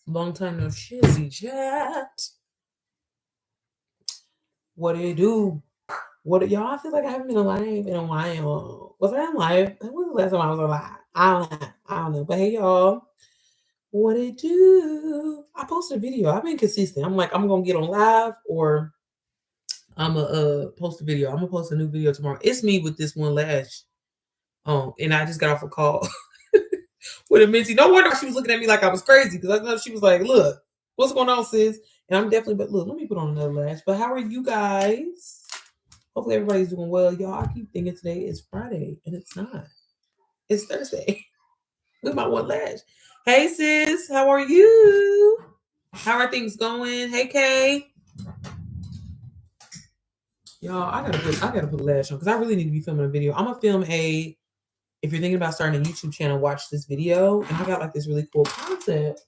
Long time no shizzy chat. What do you do? Y'all? I feel like I haven't been alive in a while. Was I alive? When was the last time I was alive? I don't know. But hey, y'all. What it do? I posted a video. I've been consistent. I'm like, I'm gonna get on live or I'm gonna post a video. I'm gonna post a new video tomorrow. It's me with this one lash. And I just got off a call with a mentee. No wonder she was looking at me like I was crazy because I know she was like, "Look, what's going on, sis?" And I'm definitely, but look, let me put on another lash. But how are you guys? Hopefully everybody's doing well, y'all. I keep thinking today is Friday, and it's not. It's Thursday. With my one lash. Hey, sis, how are you? How are things going? Hey, Kay. Y'all, I gotta put a lash on because I really need to be filming a video. I'm gonna film a. If you're thinking about starting a YouTube channel, watch this video. And I got like this really cool concept.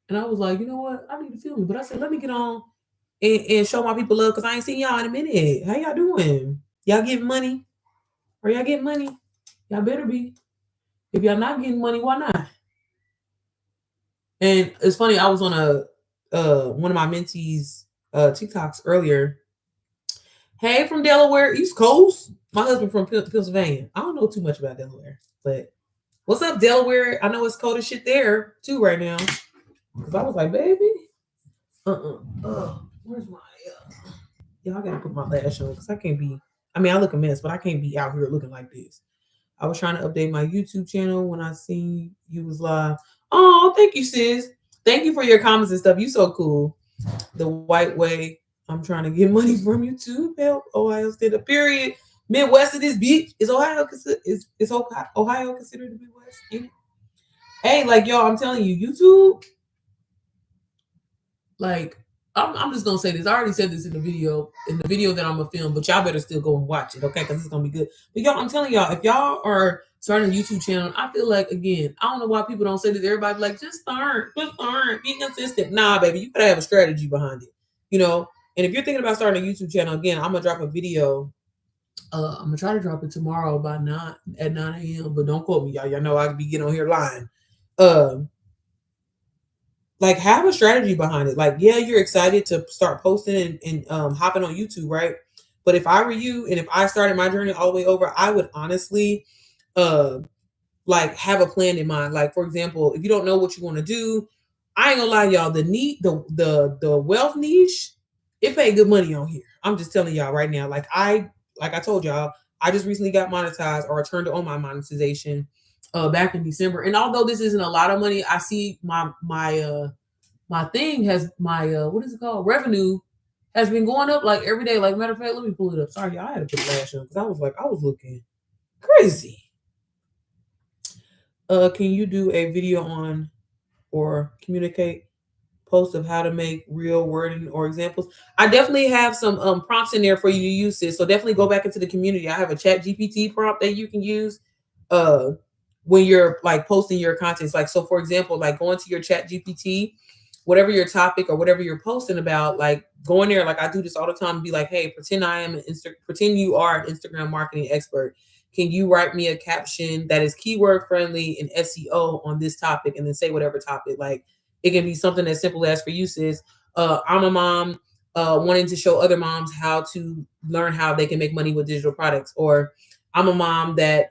And I was like, you know what? I need to film it. But I said, let me get on and show my people love because I ain't seen y'all in a minute. How y'all doing? Y'all getting money? Are y'all getting money? Y'all better be. If y'all not getting money, why not? And it's funny, I was on a one of my mentees TikToks earlier. Hey, from Delaware, East Coast. My husband from Pennsylvania. I don't know too much about Delaware, but what's up, Delaware? I know it's cold as shit there too right now. Cause I was like, baby, where's my y'all gotta put my lash on because I can't be. I mean, I look a mess, but I can't be out here looking like this. I was trying to update my YouTube channel when I seen you was live. Oh, thank you, sis. Thank you for your comments and stuff. You so cool. The white way. I'm trying to get money from you too. Help Ohio State. A period. Midwest of this beach. Is Ohio is Ohio considered the Midwest? Ain't it? Hey, like y'all, I'm telling you, YouTube. Like, I'm just gonna say this. I already said this in the video that I'm gonna film, but y'all better still go and watch it, okay? Because it's gonna be good. But y'all, I'm telling y'all, if y'all are starting a YouTube channel, I feel like again, I don't know why people don't say this. Everybody like just start, be consistent. Nah, baby, you gotta have a strategy behind it, you know. And if you're thinking about starting a YouTube channel, again, I'm gonna drop a video. I'm gonna try to drop it tomorrow by 9 a.m. But don't quote me, y'all. Y'all know I could be getting on here lying. Like have a strategy behind it. Like, yeah, you're excited to start posting and hopping on YouTube, right? But if I were you and if I started my journey all the way over, I would honestly uh like have a plan in mind. Like, for example, if you don't know what you want to do, I ain't gonna lie, y'all, the wealth niche, it paid good money on here. I'm just telling y'all right now. Like I told y'all, I just recently got monetized or turned on my monetization back in December. And although this isn't a lot of money, I see my thing has my what is it called? Revenue has been going up like every day. Like matter of fact, let me pull it up. Sorry, y'all, I had to put flash on because I was looking crazy. Can you do a video on or communicate post of how to make real wording or examples? I definitely have some prompts in there for you to use this. So definitely go back into the community. I have a chat GPT prompt that you can use uh when you're like posting your content. Like, so for example, like going to your chat GPT, whatever your topic or whatever you're posting about, like go in there, like I do this all the time and be like, hey, pretend you are an Instagram marketing expert. Can you write me a caption that is keyword friendly and SEO on this topic, and then say whatever topic. Like it can be something as simple as, for you, sis, I'm a mom wanting to show other moms how to learn how they can make money with digital products. Or I'm a mom that,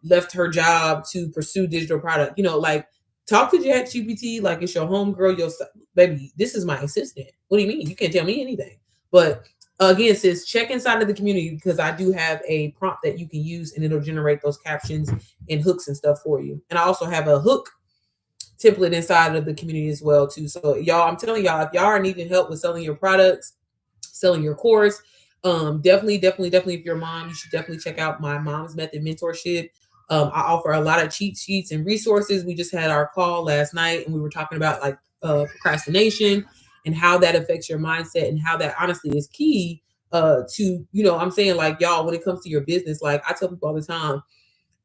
left her job to pursue digital product. Like talk to ChatGPT like it's your homegirl, your baby. This is my assistant. What do you mean? You can't tell me anything. But again, sis, check inside of the community because I do have a prompt that you can use and it'll generate those captions and hooks and stuff for you. And I also have a hook template inside of the community as well too. So y'all, I'm telling y'all, if y'all are needing help with selling your products, selling your course, definitely if you're a mom, you should definitely check out my Mom's Method mentorship. I offer a lot of cheat sheets and resources. We just had our call last night and we were talking about like procrastination and how that affects your mindset and how that honestly is key to, I'm saying, like, y'all, when it comes to your business, like I tell people all the time,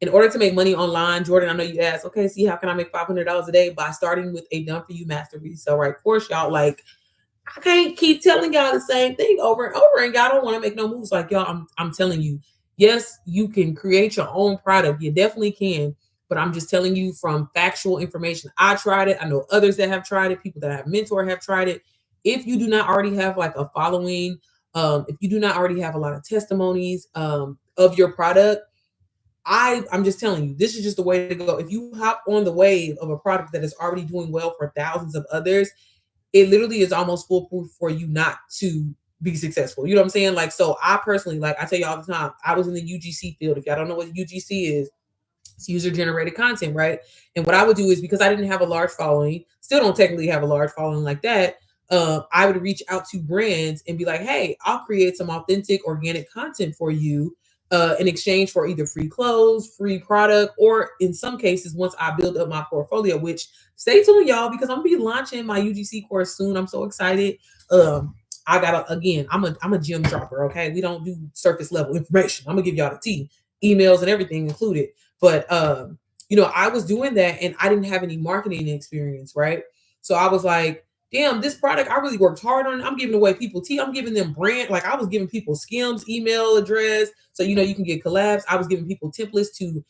in order to make money online, Jordan, I know you asked, okay, see, how can I make $500 a day? By starting with a done for you master resale, right course, y'all. Like, I can't keep telling y'all the same thing over and over, and y'all don't want to make no moves. Like, y'all, I'm telling you, yes, you can create your own product. You definitely can. but I'm just telling you from factual information. I tried it. I know others that have tried it. People that I have mentored have tried it. If you do not already have like a following, if you do not already have a lot of testimonies of your product, I'm just telling you, this is just the way to go. If you hop on the wave of a product that is already doing well for thousands of others, it literally is almost foolproof for you not to be successful. You know what I'm saying? Like, so I personally, like I tell you all the time, I was in the UGC field. If y'all don't know what UGC is, it's user generated content, right? And what I would do is, because I didn't have a large following, still don't technically have a large following like that, I would reach out to brands and be like, hey, I'll create some authentic organic content for you in exchange for either free clothes, free product, or in some cases, once I build up my portfolio, which stay tuned, y'all, because I'm gonna be launching my UGC course soon. I'm so excited. I gotta, again, I'm a gym dropper. Okay, we don't do surface level information. I'm gonna give y'all the tea, emails and everything included. But I was doing that and I didn't have any marketing experience, right? So I was like, damn, this product, I really worked hard on it. I'm giving away people tea. I'm giving them brand, like I was giving people Skims email address. So, you can get collabs. I was giving people templates to,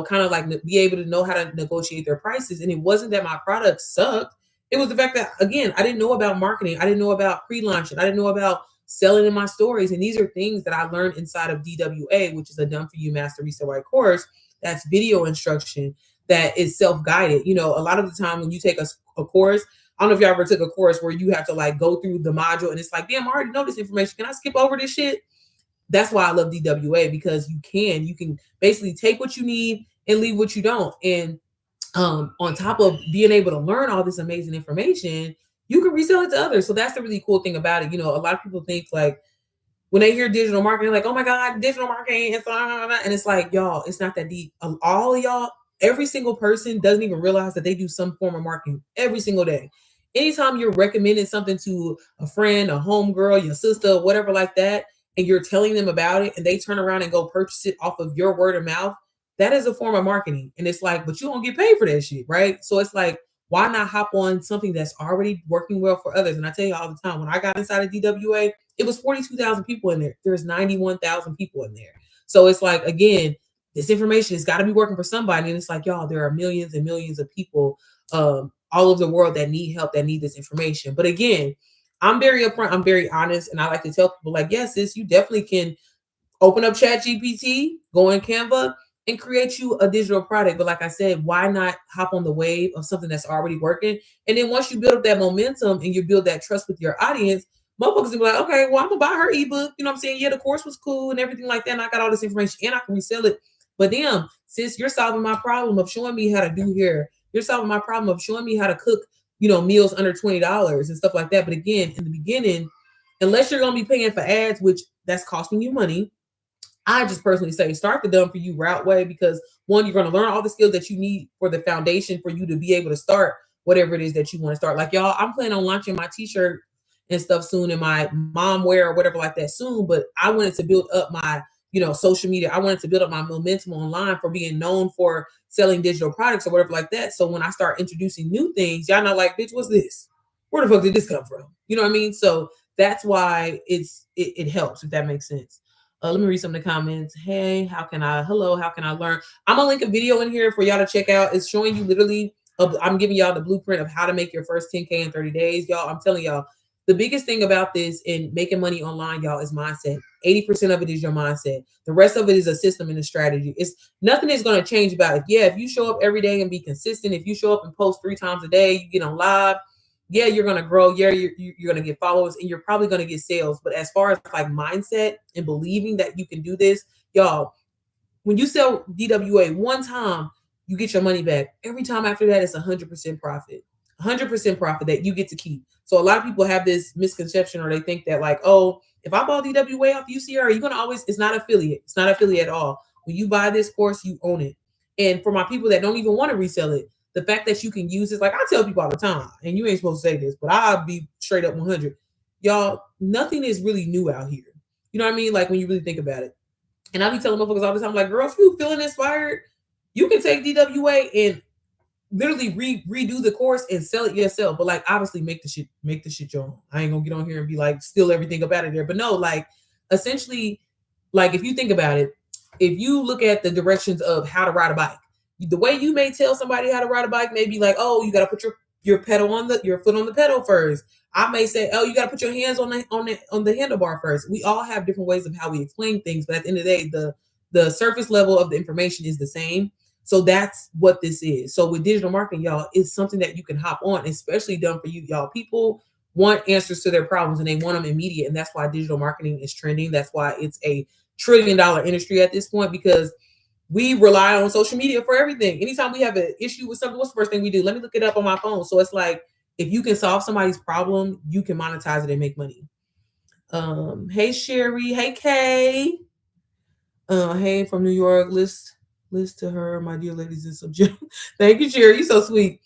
kind of like be able to know how to negotiate their prices. And it wasn't that my product sucked. It was the fact that, again, I didn't know about marketing. I didn't know about pre-launching. I didn't know about selling in my stories. And these are things that I learned inside of DWA, which is a Done For You Master Resale Right course. That's video instruction that is self-guided. A lot of the time when you take a course, I don't know if y'all ever took a course where you have to like go through the module and it's like, damn, I already know this information. Can I skip over this shit? That's why I love DWA, because you can basically take what you need and leave what you don't. And on top of being able to learn all this amazing information, you can resell it to others. So that's the really cool thing about it. A lot of people think like when they hear digital marketing, like, oh my God, digital marketing, and it's like, y'all, it's not that deep. All of y'all, every single person doesn't even realize that they do some form of marketing every single day. Anytime you're recommending something to a friend, a homegirl, your sister, whatever like that, and you're telling them about it and they turn around and go purchase it off of your word of mouth, that is a form of marketing. And it's like, but you don't get paid for that shit, right? So it's like, why not hop on something that's already working well for others? And I tell you all the time, when I got inside of DWA, it was 42,000 people in there. There's 91,000 people in there. So it's like, again, this information has got to be working for somebody. And it's like, y'all, there are millions and millions of people all over the world that need help, that need this information. But again, I'm very upfront, I'm very honest, and I like to tell people like, yes, sis, you definitely can open up Chat GPT, go in Canva, and create you a digital product. But like I said, why not hop on the wave of something that's already working? And then once you build up that momentum and you build that trust with your audience, motherfuckers will be like, okay, well, I'm gonna buy her ebook. You know what I'm saying? Yeah, the course was cool and everything like that. And I got all this information and I can resell it. But damn, sis, you're solving my problem of showing me how to do hair. You're solving my problem of showing me how to cook, meals under $20 and stuff like that. But again, in the beginning, unless you're gonna be paying for ads, which that's costing you money, I just personally say start the Done For You route way, because one, you're going to learn all the skills that you need for the foundation for you to be able to start whatever it is that you want to start. Like y'all, I'm planning on launching my t-shirt and stuff soon, and my mom wear or whatever like that soon. But I wanted to build up my, social media. I wanted to build up my momentum online for being known for selling digital products or whatever like that. So when I start introducing new things, y'all not like, bitch, what's this? Where the fuck did this come from? You know what I mean? So that's why it helps, if that makes sense. Let me read some of the comments. Hey, how can I learn? I'm gonna link a video in here for y'all to check out. It's showing you literally, I'm giving y'all the blueprint of how to make your first 10K in 30 days. Y'all, I'm telling y'all, the biggest thing about this in making money online, y'all, is mindset. 80% of it is your mindset. The rest of it is a system and a strategy. Nothing is going to change about it. Yeah, if you show up every day and be consistent, if you show up and post 3 times a day, you get on live, yeah, you're going to grow. Yeah, you're going to get followers and you're probably going to get sales. But as far as like mindset and believing that you can do this, y'all, when you sell DWA one time, you get your money back. Every time after that, it's 100% profit. 100% profit that you get to keep. So a lot of people have this misconception, or they think that like, oh, if I bought DWA off UCR, you're going to always, it's not affiliate. It's not affiliate at all. When you buy this course, you own it. And for my people that don't even want to resell it, the fact that you can use this, like I tell people all the time, and you ain't supposed to say this, but I'll be straight up 100. Y'all, nothing is really new out here. You know what I mean? Like when you really think about it. And I be telling motherfuckers all the time, like, girl, if you feeling inspired, you can take DWA and literally redo the course and sell it yourself. But like, obviously make the shit your own. I ain't gonna get on here and be like, steal everything up out of there. But no, like, essentially, like if you think about it, if you look at the directions of how to ride a bike, The way you may tell somebody how to ride a bike may be like, oh, you got to put your pedal on your foot on the pedal first. I may say, oh, you got to put your hands on the handlebar first. We all have different ways of how we explain things, but at the end of the day, the surface level of the information is the same. So that's what this is. So with digital marketing, y'all, it's something that you can hop on, especially done for you, y'all. People want answers to their problems and they want them immediate. And that's why digital marketing is trending. That's why it's a $1 trillion industry at this point, because we rely on social media for everything. Anytime we have an issue with something, what's the first thing we do? Let me look it up on my phone. So it's like, if you can solve somebody's problem, you can monetize it and make money. Hey Sherry, hey Kay. Hey from New York. List to her, my dear ladies in subject. Thank you, Sherry. You're so sweet.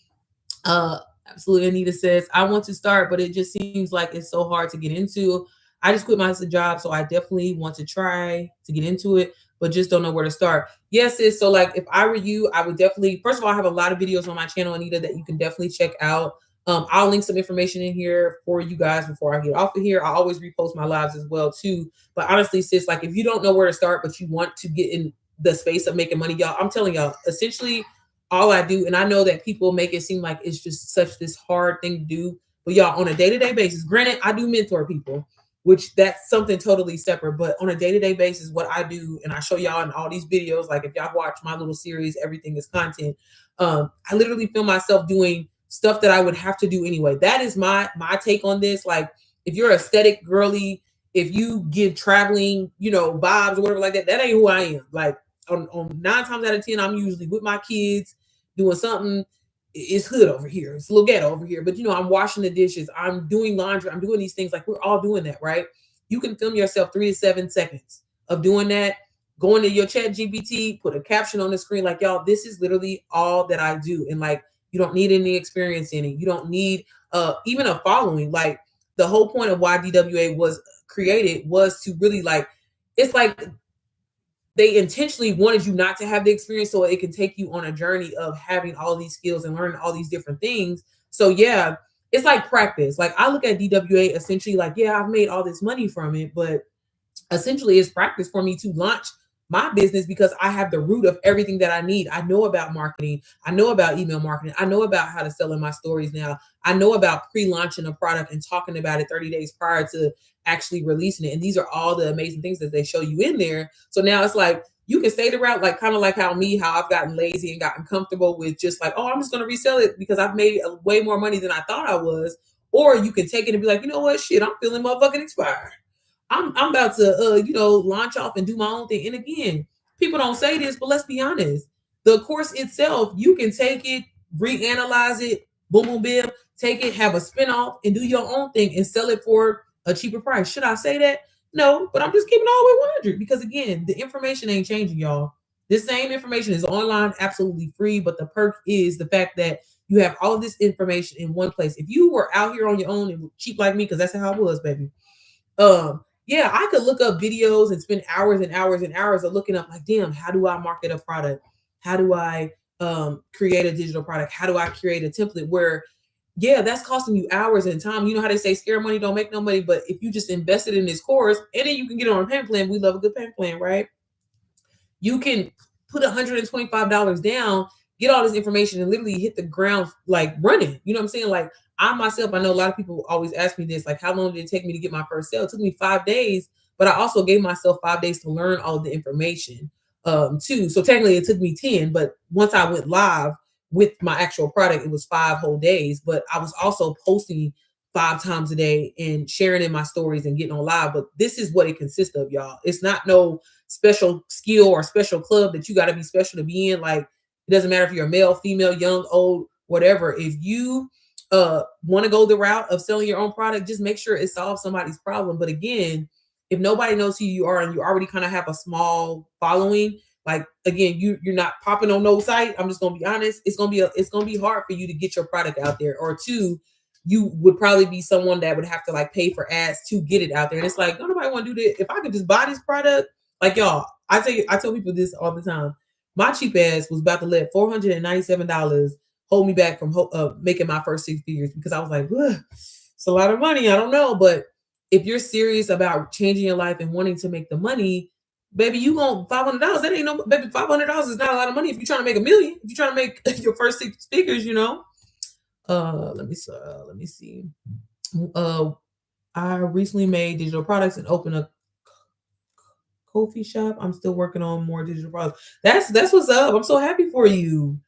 Absolutely. Anita says, I want to start, but it just seems like it's so hard to get into. I just quit my job, so I definitely want to try to get into it, but just don't know where to start. Yes, sis. So like if I were you, I would definitely, first of all, I have a lot of videos on my channel, Anita, that you can definitely check out. I'll link some information in here for you guys before I get off of here. I always repost my lives as well too. But honestly, sis, like if you don't know where to start, but you want to get in the space of making money, y'all, I'm telling y'all, essentially all I do, and I know that people make it seem like it's just such this hard thing to do, but y'all, on a day-to-day basis, granted, I do mentor people, which that's something totally separate, but on a day-to-day basis, what I do, and I show y'all in all these videos, like if y'all watch my little series, Everything is Content, I literally film myself doing stuff that I would have to do anyway. That is my take on this. Like if you're aesthetic girly, if you give traveling, vibes or whatever like that, that ain't who I am. Like on 9 times out of 10, I'm usually with my kids doing something. It's hood over here. It's a little ghetto over here. But I'm washing the dishes. I'm doing laundry. I'm doing these things. Like we're all doing that, right? You can film yourself 3 to 7 seconds of doing that. Going to your chat GPT, put a caption on the screen. Like, y'all, this is literally all that I do. And like, you don't need any experience in it. You don't need even a following. Like the whole point of why DWA was created was to really like, it's like they intentionally wanted you not to have the experience so it can take you on a journey of having all these skills and learning all these different things. So yeah, it's like practice. Like I look at DWA essentially like, yeah, I've made all this money from it, but essentially it's practice for me to launch my business because I have the root of everything that I need. I know about marketing. I know about email marketing. I know about how to sell in my stories now. I know about pre-launching a product and talking about it 30 days prior to actually releasing it. And these are all the amazing things that they show you in there. So now it's like, you can stay the route, like kind of like how I've gotten lazy and gotten comfortable with just like, oh, I'm just going to resell it because I've made way more money than I thought I was. Or you can take it and be like, you know what, shit, I'm feeling motherfucking expired. I'm about to launch off and do my own thing. And again, people don't say this, but let's be honest. The course itself, you can take it, reanalyze it, boom, boom, bim, take it, have a spinoff, and do your own thing and sell it for a cheaper price. Should I say that? No, but I'm just keeping all the way 100 because again, the information ain't changing, y'all. This same information is online, absolutely free, but the perk is the fact that you have all of this information in one place. If you were out here on your own and cheap like me, because that's how I was, baby. Yeah, I could look up videos and spend hours and hours and hours of looking up like, damn, how do I market a product? How do I create a digital product? How do I create a template where, yeah, that's costing you hours and time. You know how they say scare money don't make no money, but if you just invested in this course and then you can get on a payment plan, we love a good payment plan, right? You can put $125 down, get all this information and literally hit the ground like running. You know what I'm saying? Like I myself, I know a lot of people always ask me this, like how long did it take me to get my first sale? It took me 5 days, but I also gave myself 5 days to learn all of the information too. So technically it took me 10, but once I went live with my actual product, it was 5 whole days, but I was also posting 5 times a day and sharing in my stories and getting on live. But this is what it consists of, y'all. It's not no special skill or special club that you got to be special to be in. Like it doesn't matter if you're a male, female, young, old, whatever. If you want to go the route of selling your own product, just make sure it solves somebody's problem. But again, if nobody knows who you are and you already kind of have a small following, like again, you're not popping on no site. I'm just gonna be honest. It's gonna be hard for you to get your product out there. Or two, you would probably be someone that would have to like pay for ads to get it out there. And it's like, don't nobody want to do that. If I could just buy this product, like y'all, I tell people this all the time. My cheap ass was about to let $497 hold me back from making my first 6 figures because I was like, it's a lot of money. I don't know. But if you're serious about changing your life and wanting to make the money, baby, you going $500. That ain't no baby. $500 is not a lot of money if you're trying to make $1 million. If you're trying to make your first 6 figures, you know. Let me see. Uh, I recently made digital products and opened a coffee shop. I'm still working on more digital products. That's what's up. I'm so happy for you.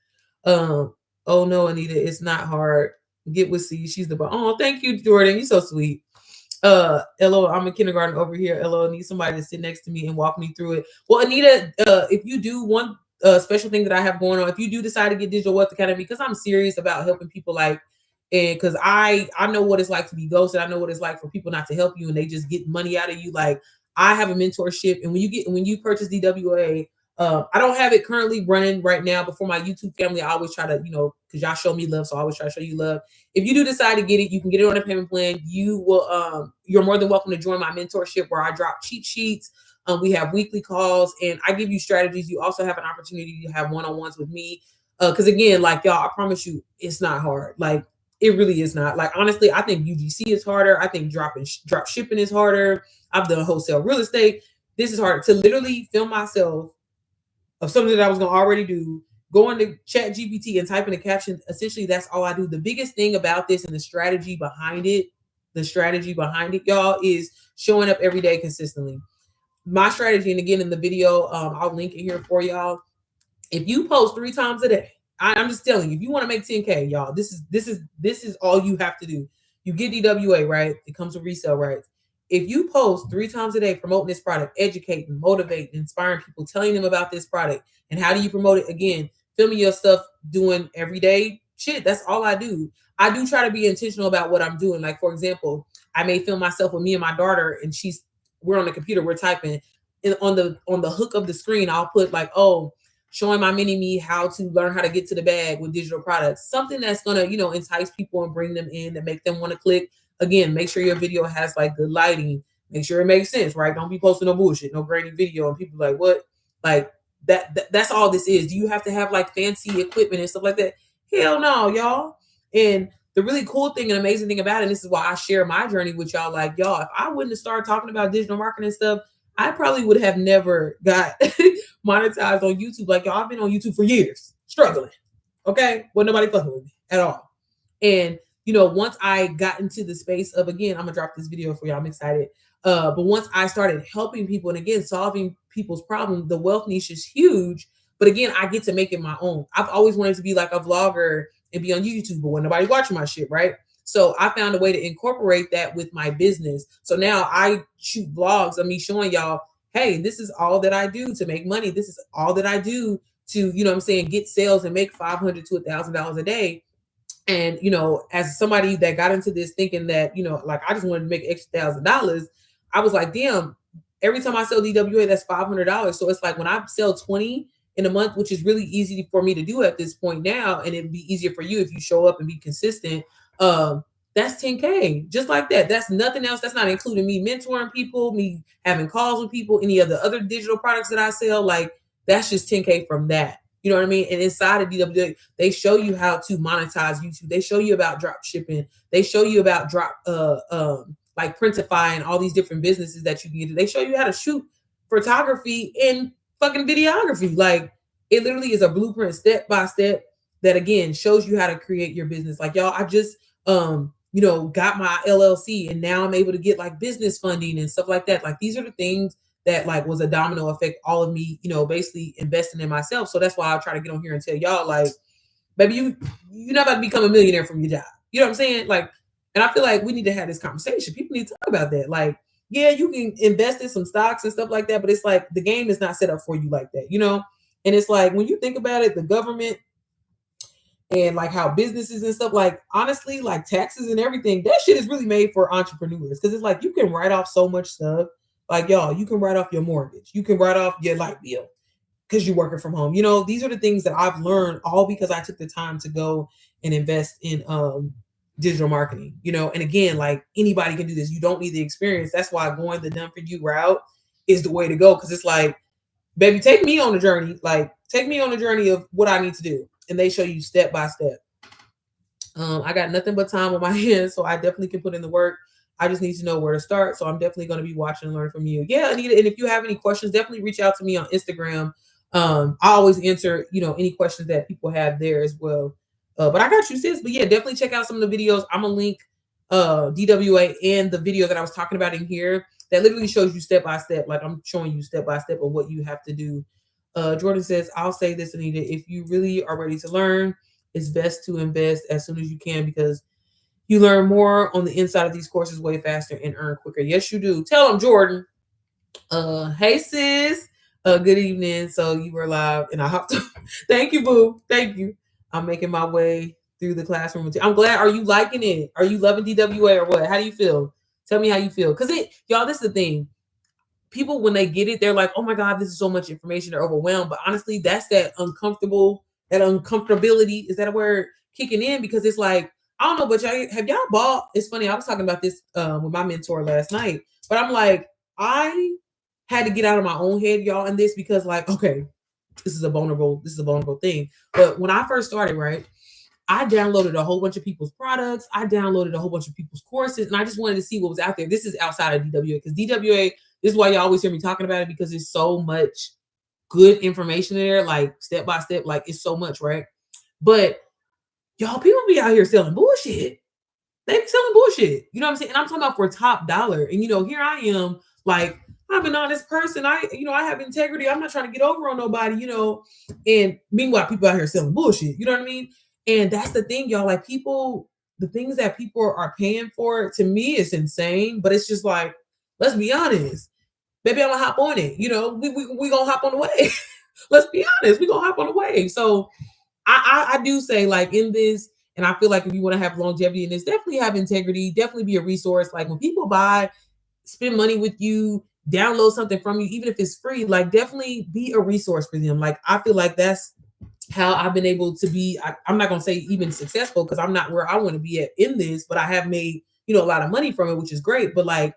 Oh no, Anita, it's not hard. Get with C. She's the oh, thank you, Jordan. You're so sweet. LO, I'm in kindergarten over here. LO, need somebody to sit next to me and walk me through it. Well, Anita, if you do one special thing that I have going on, if you do decide to get Digital Wealth Academy, because I'm serious about helping people, like, and because I know what it's like to be ghosted. I know what it's like for people not to help you and they just get money out of you. Like, I have a mentorship, and when you purchase DWA, I don't have it currently running right now, but for my YouTube family, I always try to, because y'all show me love, so I always try to show you love. If you do decide to get it, you can get it on a payment plan. You're more than welcome to join my mentorship, where I drop cheat sheets. We have weekly calls, and I give you strategies. You also have an opportunity to have one-on-ones with me. Because again, like, y'all, I promise you, it's not hard. Like, it really is not. Like, honestly, I think UGC is harder. I think drop shipping is harder. I've done wholesale real estate. This is hard to literally film myself of something that I was gonna already do, go into Chat GPT and type in a caption. Essentially, that's all I do. The biggest thing about this and the strategy behind it, y'all, is showing up every day consistently. My strategy, and again in the video, I'll link it here for y'all. If you post 3 times a day, I'm just telling you, if you want to make 10K, y'all, this is all you have to do. You get DWA, right? It comes with resale rights. If you post 3 times a day promoting this product, educating, motivating, inspiring people, telling them about this product, and how do you promote it? Again, filming your stuff, doing everyday shit. That's all I do. I do try to be intentional about what I'm doing. Like, for example, I may film myself with me and my daughter, and we're on the computer, we're typing, and on the hook of the screen, I'll put like, oh, showing my mini me how to learn how to get to the bag with digital products. Something that's gonna, entice people and bring them in and make them want to click. Again, make sure your video has like good lighting. Make sure it makes sense, right? Don't be posting no bullshit, no grainy video, and people like, what? Like that's all this is. Do you have to have like fancy equipment and stuff like that? Hell no, y'all. And the really cool thing and amazing thing about it, and this is why I share my journey with y'all, like, y'all, if I wouldn't have started talking about digital marketing and stuff, I probably would have never got monetized on YouTube. Like, y'all, I've been on YouTube for years, struggling. Okay. Well, nobody fucking with me at all. And, once I got into the space of, again, I'm gonna drop this video for y'all. I'm excited. But once I started helping people and again, solving people's problems, the wealth niche is huge. But again, I get to make it my own. I've always wanted to be like a vlogger and be on YouTube, but when nobody watching my shit, right? So I found a way to incorporate that with my business. So now I shoot vlogs of me showing y'all, hey, this is all that I do to make money. This is all that I do to, get sales and make $500 to $1,000 a day. And, as somebody that got into this thinking that, like, I just wanted to make extra $1,000, I was like, damn, every time I sell DWA, that's $500. So it's like when I sell 20 in a month, which is really easy for me to do at this point now, and it'd be easier for you if you show up and be consistent. That's 10K, just like that. That's nothing else. That's not including me mentoring people, me having calls with people, any of the other digital products that I sell. Like, that's just 10K from that. You know what I mean? And inside of DWA, they show you how to monetize YouTube. They show you about drop shipping. They show you about like Printify and all these different businesses that you can get. They show you how to shoot photography and fucking videography. Like, it literally is a blueprint step by step that, again, shows you how to create your business. Like, y'all, I just got my LLC, and now I'm able to get like business funding and stuff like that. Like, these are the things that like was a domino effect, all of me, basically investing in myself. So that's why I try to get on here and tell y'all, like, baby, you're not about to become a millionaire from your job. You know what I'm saying? Like, and I feel like we need to have this conversation. People need to talk about that. Like, yeah, you can invest in some stocks and stuff like that, but it's like the game is not set up for you like that, And it's like, when you think about it, the government and like how businesses and stuff, like, honestly, like taxes and everything, that shit is really made for entrepreneurs. Because it's like, you can write off so much stuff. Like, y'all, you can write off your mortgage. You can write off your light bill because you're working from home. These are the things that I've learned, all because I took the time to go and invest in digital marketing, and again, like, anybody can do this. You don't need the experience. That's why going the done for you route is the way to go. Because it's like, baby, take me on the journey. Like, take me on the journey of what I need to do. And they show you step by step. I got nothing but time on my hands, so I definitely can put in the work. I just need to know where to start. So I'm definitely going to be watching and learning from you. Yeah, Anita. And if you have any questions, definitely reach out to me on Instagram. I always answer, any questions that people have there as well. But I got you, sis. But yeah, definitely check out some of the videos. I'm gonna link DWA and the video that I was talking about in here that literally shows you step by step. Like I'm showing you step by step of what you have to do. Jordan says, I'll say this, Anita, if you really are ready to learn, it's best to invest as soon as you can because you learn more on the inside of these courses way faster and earn quicker. Yes, you do. Tell them, Jordan. Hey sis. Good evening. So you were live and I hopped on. Thank you, boo. Thank you. I'm making my way through the classroom. I'm glad. Are you liking it? Are you loving DWA or what? How do you feel? Tell me how you feel. Cause y'all, this is the thing. People, when they get it, they're like, oh my God, this is so much information. They're overwhelmed. But honestly, that's that uncomfortability, is that a word, kicking in? Because it's like, I don't know, but have y'all bought? It's funny, I was talking about this with my mentor last night, but I'm like, I had to get out of my own head, y'all, in this because, like, okay, this is a vulnerable thing. But when I first started, right, I downloaded a whole bunch of people's products. I downloaded a whole bunch of people's courses, and I just wanted to see what was out there. This is outside of DWA because DWA, this is why you always hear me talking about it because there's so much good information there, like step by step, like it's so much, right? But y'all, people be out here selling bullshit. They be selling bullshit. You know what I'm saying? And I'm talking about for top dollar. And here I am, like, I'm an honest person. I have integrity. I'm not trying to get over on nobody, And meanwhile, people out here selling bullshit. You know what I mean? And that's the thing, y'all. Like people, the things that people are paying for, to me, it's insane. But it's just like, let's be honest. Maybe I'm gonna hop on it. We gonna hop on the wave. Let's be honest. We gonna hop on the wave. So I do say, like, in this, and I feel like if you want to have longevity in this, definitely have integrity, definitely be a resource. Like when people spend money with you, download something from you, even if it's free, like definitely be a resource for them. Like I feel like that's how I've been able to be, I'm not gonna say even successful because I'm not where I want to be at in this, but I have made, a lot of money from it, which is great. But like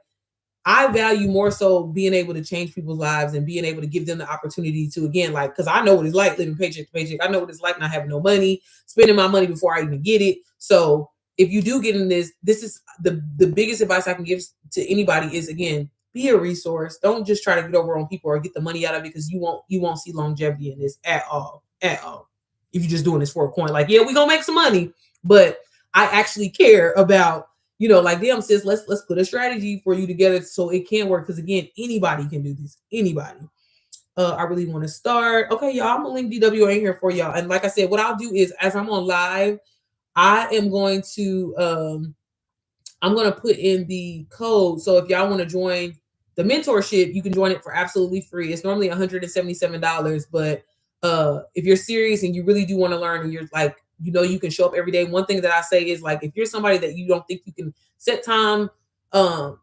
I value more so being able to change people's lives and being able to give them the opportunity to, again, like, because I know what it's like living paycheck to paycheck. I know what it's like not having no money, spending my money before I even get it. So if you do get in this is the biggest advice I can give to anybody is, again, be a resource. Don't just try to get over on people or get the money out of it because you won't see longevity in this at all. If you're just doing this for a coin, like, yeah, we're gonna make some money, but I actually care about, like, damn, sis, let's put a strategy for you together so it can work. Because again, anybody can do this. Anybody. I really want to start. Okay, y'all, I'm gonna link DWA in here for y'all. And like I said, what I'll do is, as I'm on live, I am going to I'm gonna put in the code. So if y'all want to join the mentorship, you can join it for absolutely free. It's normally $177, but if you're serious and you really do want to learn and you're like, you can show up every day. One thing that I say is, like, if you're somebody that you don't think you can set time, at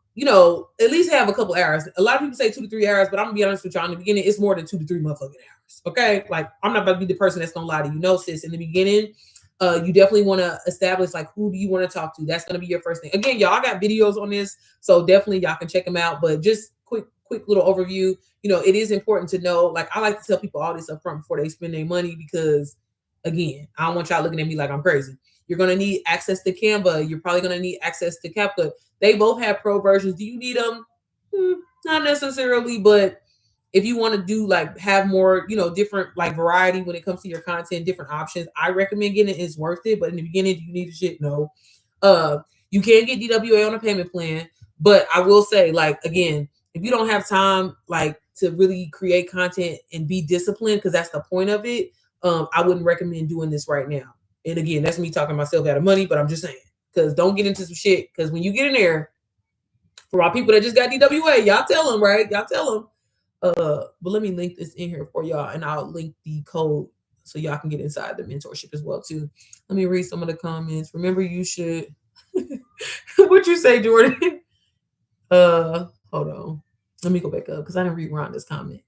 least have a couple hours. A lot of people say 2 to 3 hours, but I'm gonna be honest with y'all, in the beginning, it's more than 2 to 3 motherfucking hours. Okay. Like, I'm not about to be the person that's gonna lie to you. No, sis, in the beginning, you definitely want to establish, like, who do you want to talk to? That's going to be your first thing. Again, y'all, I got videos on this, so definitely y'all can check them out. But just quick little overview. It is important to know, like, I like to tell people all this up front before they spend their money because, again, I don't want y'all looking at me like I'm crazy. You're going to need access to Canva. You're probably going to need access to CapCut. They both have pro versions. Do you need them? Not necessarily, but if you want to do, like, have more, different, like, variety when it comes to your content, different options, I recommend getting it. It's worth it. But in the beginning, do you need the shit? No. You can get DWA on a payment plan, but I will say, like, again, if you don't have time, like, to really create content and be disciplined, because that's the point of it, I wouldn't recommend doing this right now. And again, that's me talking myself out of money, but I'm just saying, because don't get into some shit, because when you get in there, for our people that just got DWA, y'all tell them, right? Y'all tell them. But let me link this in here for y'all, and I'll link the code so y'all can get inside the mentorship as well too. Let me read some of the comments. Remember, you should. What you say, Jordan? Hold on. Let me go back up because I didn't read Rhonda's comment.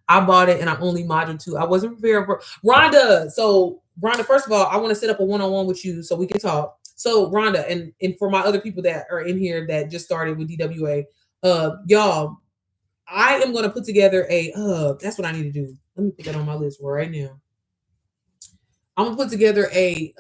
I bought it and I'm only module 2. I wasn't prepared for Rhonda. So Rhonda, first of all, I want to set up a one-on-one with you so we can talk. So Rhonda, and for my other people that are in here that just started with DWA, y'all, I am going to put together that's what I need to do. Let me put that on my list right now. I'm gonna put together a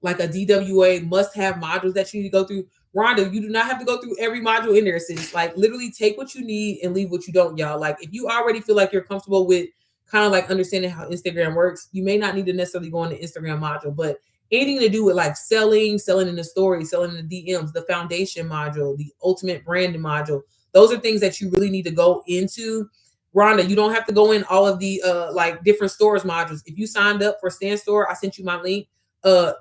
like a DWA must-have modules that you need to go through. Rhonda, you do not have to go through every module in there, sis. Like literally take what you need and leave what you don't, y'all. Like if you already feel like you're comfortable with kind of like understanding how Instagram works, you may not need to necessarily go on the Instagram module, but anything to do with like selling in the story, selling in the DMs, the foundation module, the ultimate branding module, those are things that you really need to go into. Rhonda, you don't have to go in all of the like different stores modules. If you signed up for Stan Store, I sent you my link. Uh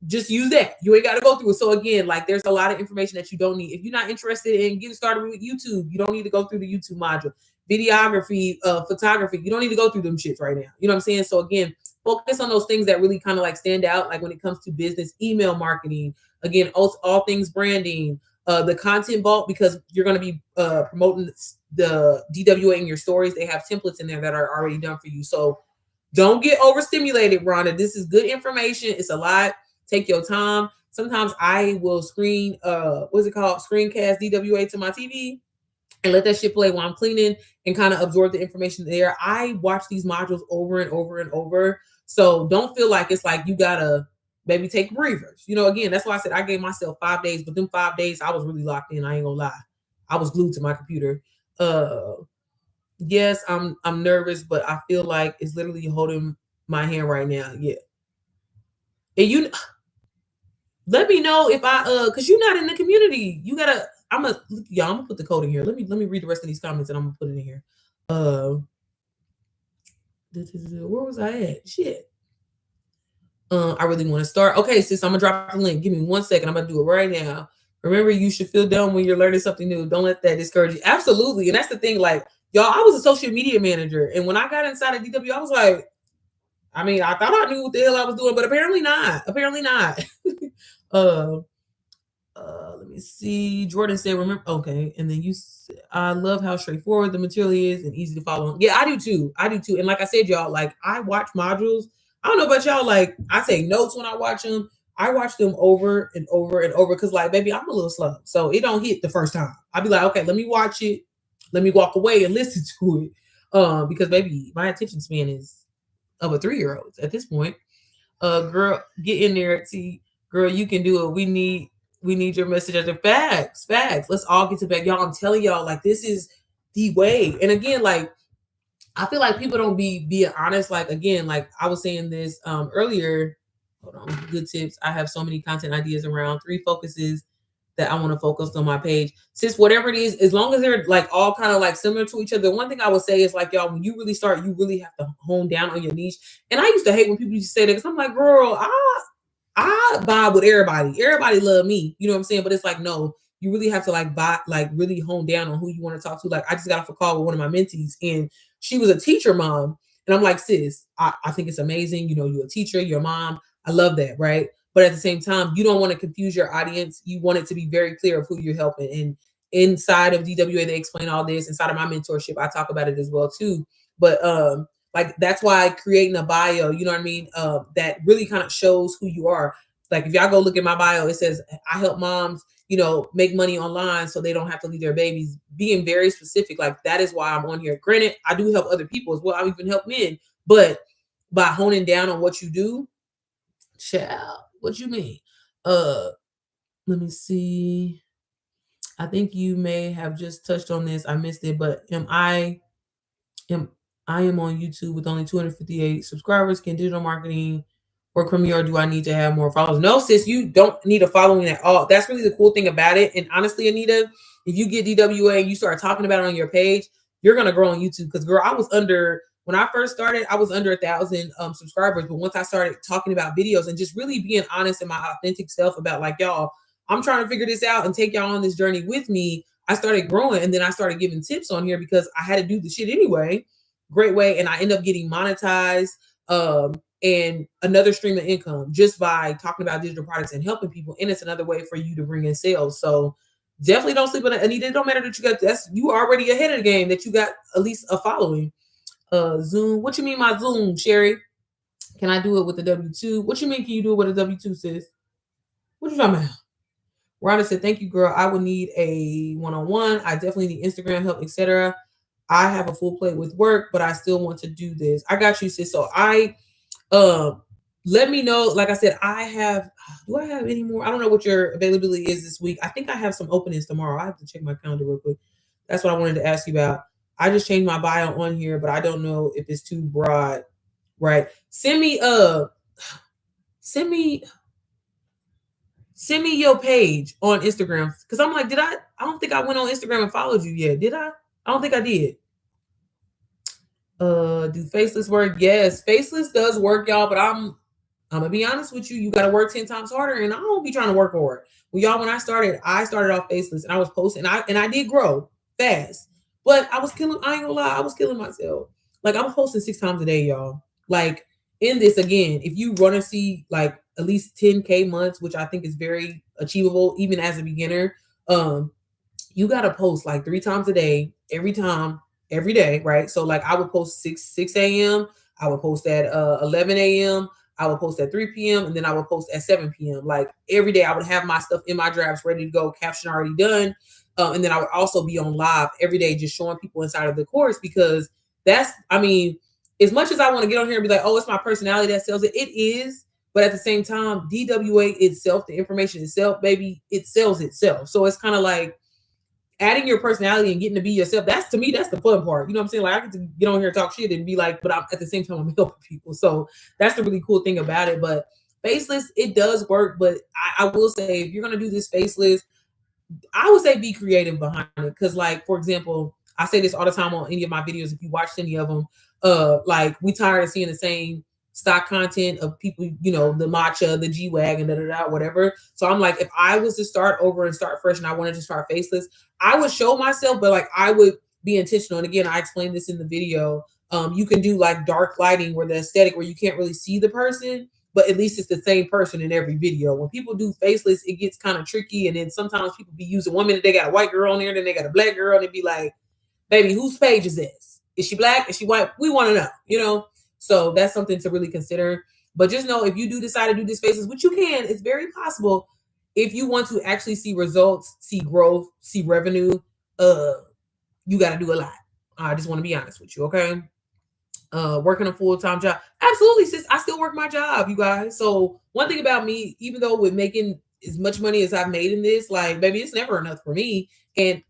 just use that. You ain't got to go through it. So again, like there's a lot of information that you don't need. If you're not interested in getting started with YouTube, you don't need to go through the YouTube module. Videography, photography, you don't need to go through them shits right now. You know what I'm saying? So again, focus on those things that really kind of like stand out, like when it comes to business, email marketing, again, all things branding, the content vault, because you're going to be promoting the DWA in your stories. They have templates in there that are already done for you. So don't get overstimulated, Rhonda. This is good information. It's a lot. Take your time. Sometimes I will what's it called? Screencast DWA to my TV and let that shit play while I'm cleaning and kind of absorb the information there. I watch these modules over and over and over. So don't feel like it's like you gotta maybe take breathers. You know, again, that's why I said I gave myself 5 days, but them 5 days I was really locked in. I ain't gonna lie. I was glued to my computer. Yes, I'm nervous, but I feel like it's literally holding my hand right now. Yeah. And you let me know if because you're not in the community. You gotta I'm gonna put the code in here. Let me read the rest of these comments and I'm gonna put it in here. Where was I at? Shit. I really want to start. Okay, sis, I'm gonna drop the link. Give me 1 second. I'm gonna do it right now. Remember, you should feel dumb when you're learning something new. Don't let that discourage you. Absolutely. And that's the thing, like, y'all, I was a social media manager. And when I got inside of DW, I was like, I mean, I thought I knew what the hell I was doing, but apparently not. Apparently not. uh let me see. Jordan said, remember, okay. And then I love how straightforward the material is and easy to follow. Yeah, I do too. I do too. And like I said, y'all, like I watch modules. I don't know about y'all, like I take notes when I watch them. I watch them over and over and over because, like, baby, I'm a little slow. So it don't hit the first time. I'll be like, okay, let me watch it. Let me walk away and listen to it. Because, baby, my attention span is of a 3-year-old at this point. Girl, get in there. See, girl, you can do it. We need your message as a facts. Let's all get to back. Y'all, I'm telling y'all, like, this is the way. And again, like, I feel like people don't being honest. Like, again, like I was saying this earlier. Hold on, good tips. I have so many content ideas around 3 focuses that I want to focus on my page. Since whatever it is, as long as they're like all kind of like similar to each other. One thing I would say is like, y'all, when you really start, you really have to hone down on your niche. And I used to hate when people used to say that because I'm like, girl, I vibe with everybody. Everybody love me. You know what I'm saying? But it's like, no, you really have to like really hone down on who you want to talk to. Like I just got off a call with one of my mentees and she was a teacher mom. And I'm like, sis, I think it's amazing. You know, you're a teacher, you're a mom. I love that, right? But at the same time, you don't want to confuse your audience. You want it to be very clear of who you're helping. And inside of DWA, they explain all this. Inside of my mentorship, I talk about it as well too. But like that's why creating a bio, you know what I mean? That really kind of shows who you are. Like if y'all go look at my bio, it says I help moms, you know, make money online so they don't have to leave their babies. Being very specific, like that is why I'm on here. Granted, I do help other people as well. I even help men, but by honing down on what you do, child, what you mean? Let me see. I think you may have just touched on this. I missed it, but am I am on YouTube with only 258 subscribers. Can digital marketing work for me, or do I need to have more followers? No, sis, you don't need a following at all. That's really the cool thing about it. And honestly, Anita, if you get DWA and you start talking about it on your page, you're gonna grow on YouTube. Because girl, I was under when I first started, I was under 1,000 subscribers. But once I started talking about videos and just really being honest in my authentic self about like y'all, I'm trying to figure this out and take y'all on this journey with me. I started growing and then I started giving tips on here because I had to do the shit anyway. Great way. And I end up getting monetized and another stream of income just by talking about digital products and helping people. And it's another way for you to bring in sales. So definitely don't sleep on it. Anita, it don't matter that you already ahead of the game, that you got at least a following. Zoom. What you mean my Zoom, Sherry? Can I do it with the W2? What you mean can you do it with a W2, sis? What you talking about? Rhonda said, thank you, girl. I would need a one-on-one. I definitely need Instagram help, etc. I have a full plate with work, but I still want to do this. I got you, sis. So I let me know. Like I said, do I have any more? I don't know what your availability is this week. I think I have some openings tomorrow. I have to check my calendar real quick. That's what I wanted to ask you about. I just changed my bio on here, but I don't know if it's too broad. Right. Send me send me your page on Instagram. Cause I'm like, I don't think I went on Instagram and followed you yet. Did I? I don't think I did. Do faceless work? Yes, faceless does work, y'all, but I'm gonna be honest with you. You gotta work 10 times harder, and I don't be trying to work hard. Well, y'all, when I started off faceless and I was posting, and I did grow fast, but I was killing, I ain't gonna lie, I was killing myself. Like I was posting 6 times a day, y'all. Like in this again, if you want to see like at least 10K months, which I think is very achievable, even as a beginner, um, you gotta post like 3 times a day, every time, every day, right? So like I would post 6 a.m. I would post at 11 a.m. I would post at 3 p.m. and then I would post at 7 p.m. Like every day, I would have my stuff in my drafts ready to go, caption already done, and then I would also be on live every day, just showing people inside of the course because I mean, as much as I want to get on here and be like, oh, it's my personality that sells it, it is. But at the same time, DWA itself, the information itself, baby, it sells itself. So it's kind of like adding your personality and getting to be yourself. That's to me, that's the fun part. You know what I'm saying? Like I get to get on here and talk shit and be like, but at the same time, I'm helping people. So that's the really cool thing about it. But faceless, it does work. But I will say, if you're gonna do this faceless, I would say be creative behind it. Cause like, for example, I say this all the time on any of my videos. If you watched any of them, like we tired of seeing the same stock content of people, the matcha, the G Wagon, da da da, whatever. So I'm like, if I was to start over and start fresh and I wanted to start faceless, I would show myself, but like I would be intentional. And again, I explained this in the video. You can do like dark lighting where the aesthetic where you can't really see the person, but at least it's the same person in every video. When people do faceless, it gets kind of tricky. And then sometimes people be using 1 minute, they got a white girl on there, then they got a black girl, and they be like, baby, whose page is this? Is she black? Is she white? We want to know. So that's something to really consider. But just know if you do decide to do this faceless, which you can, it's very possible. If you want to actually see results, see growth, see revenue, you got to do a lot. I just want to be honest with you, okay? Working a full-time job. Absolutely, sis. I still work my job, you guys. So one thing about me, even though with making as much money as I've made in this, like, baby, it's never enough for me. And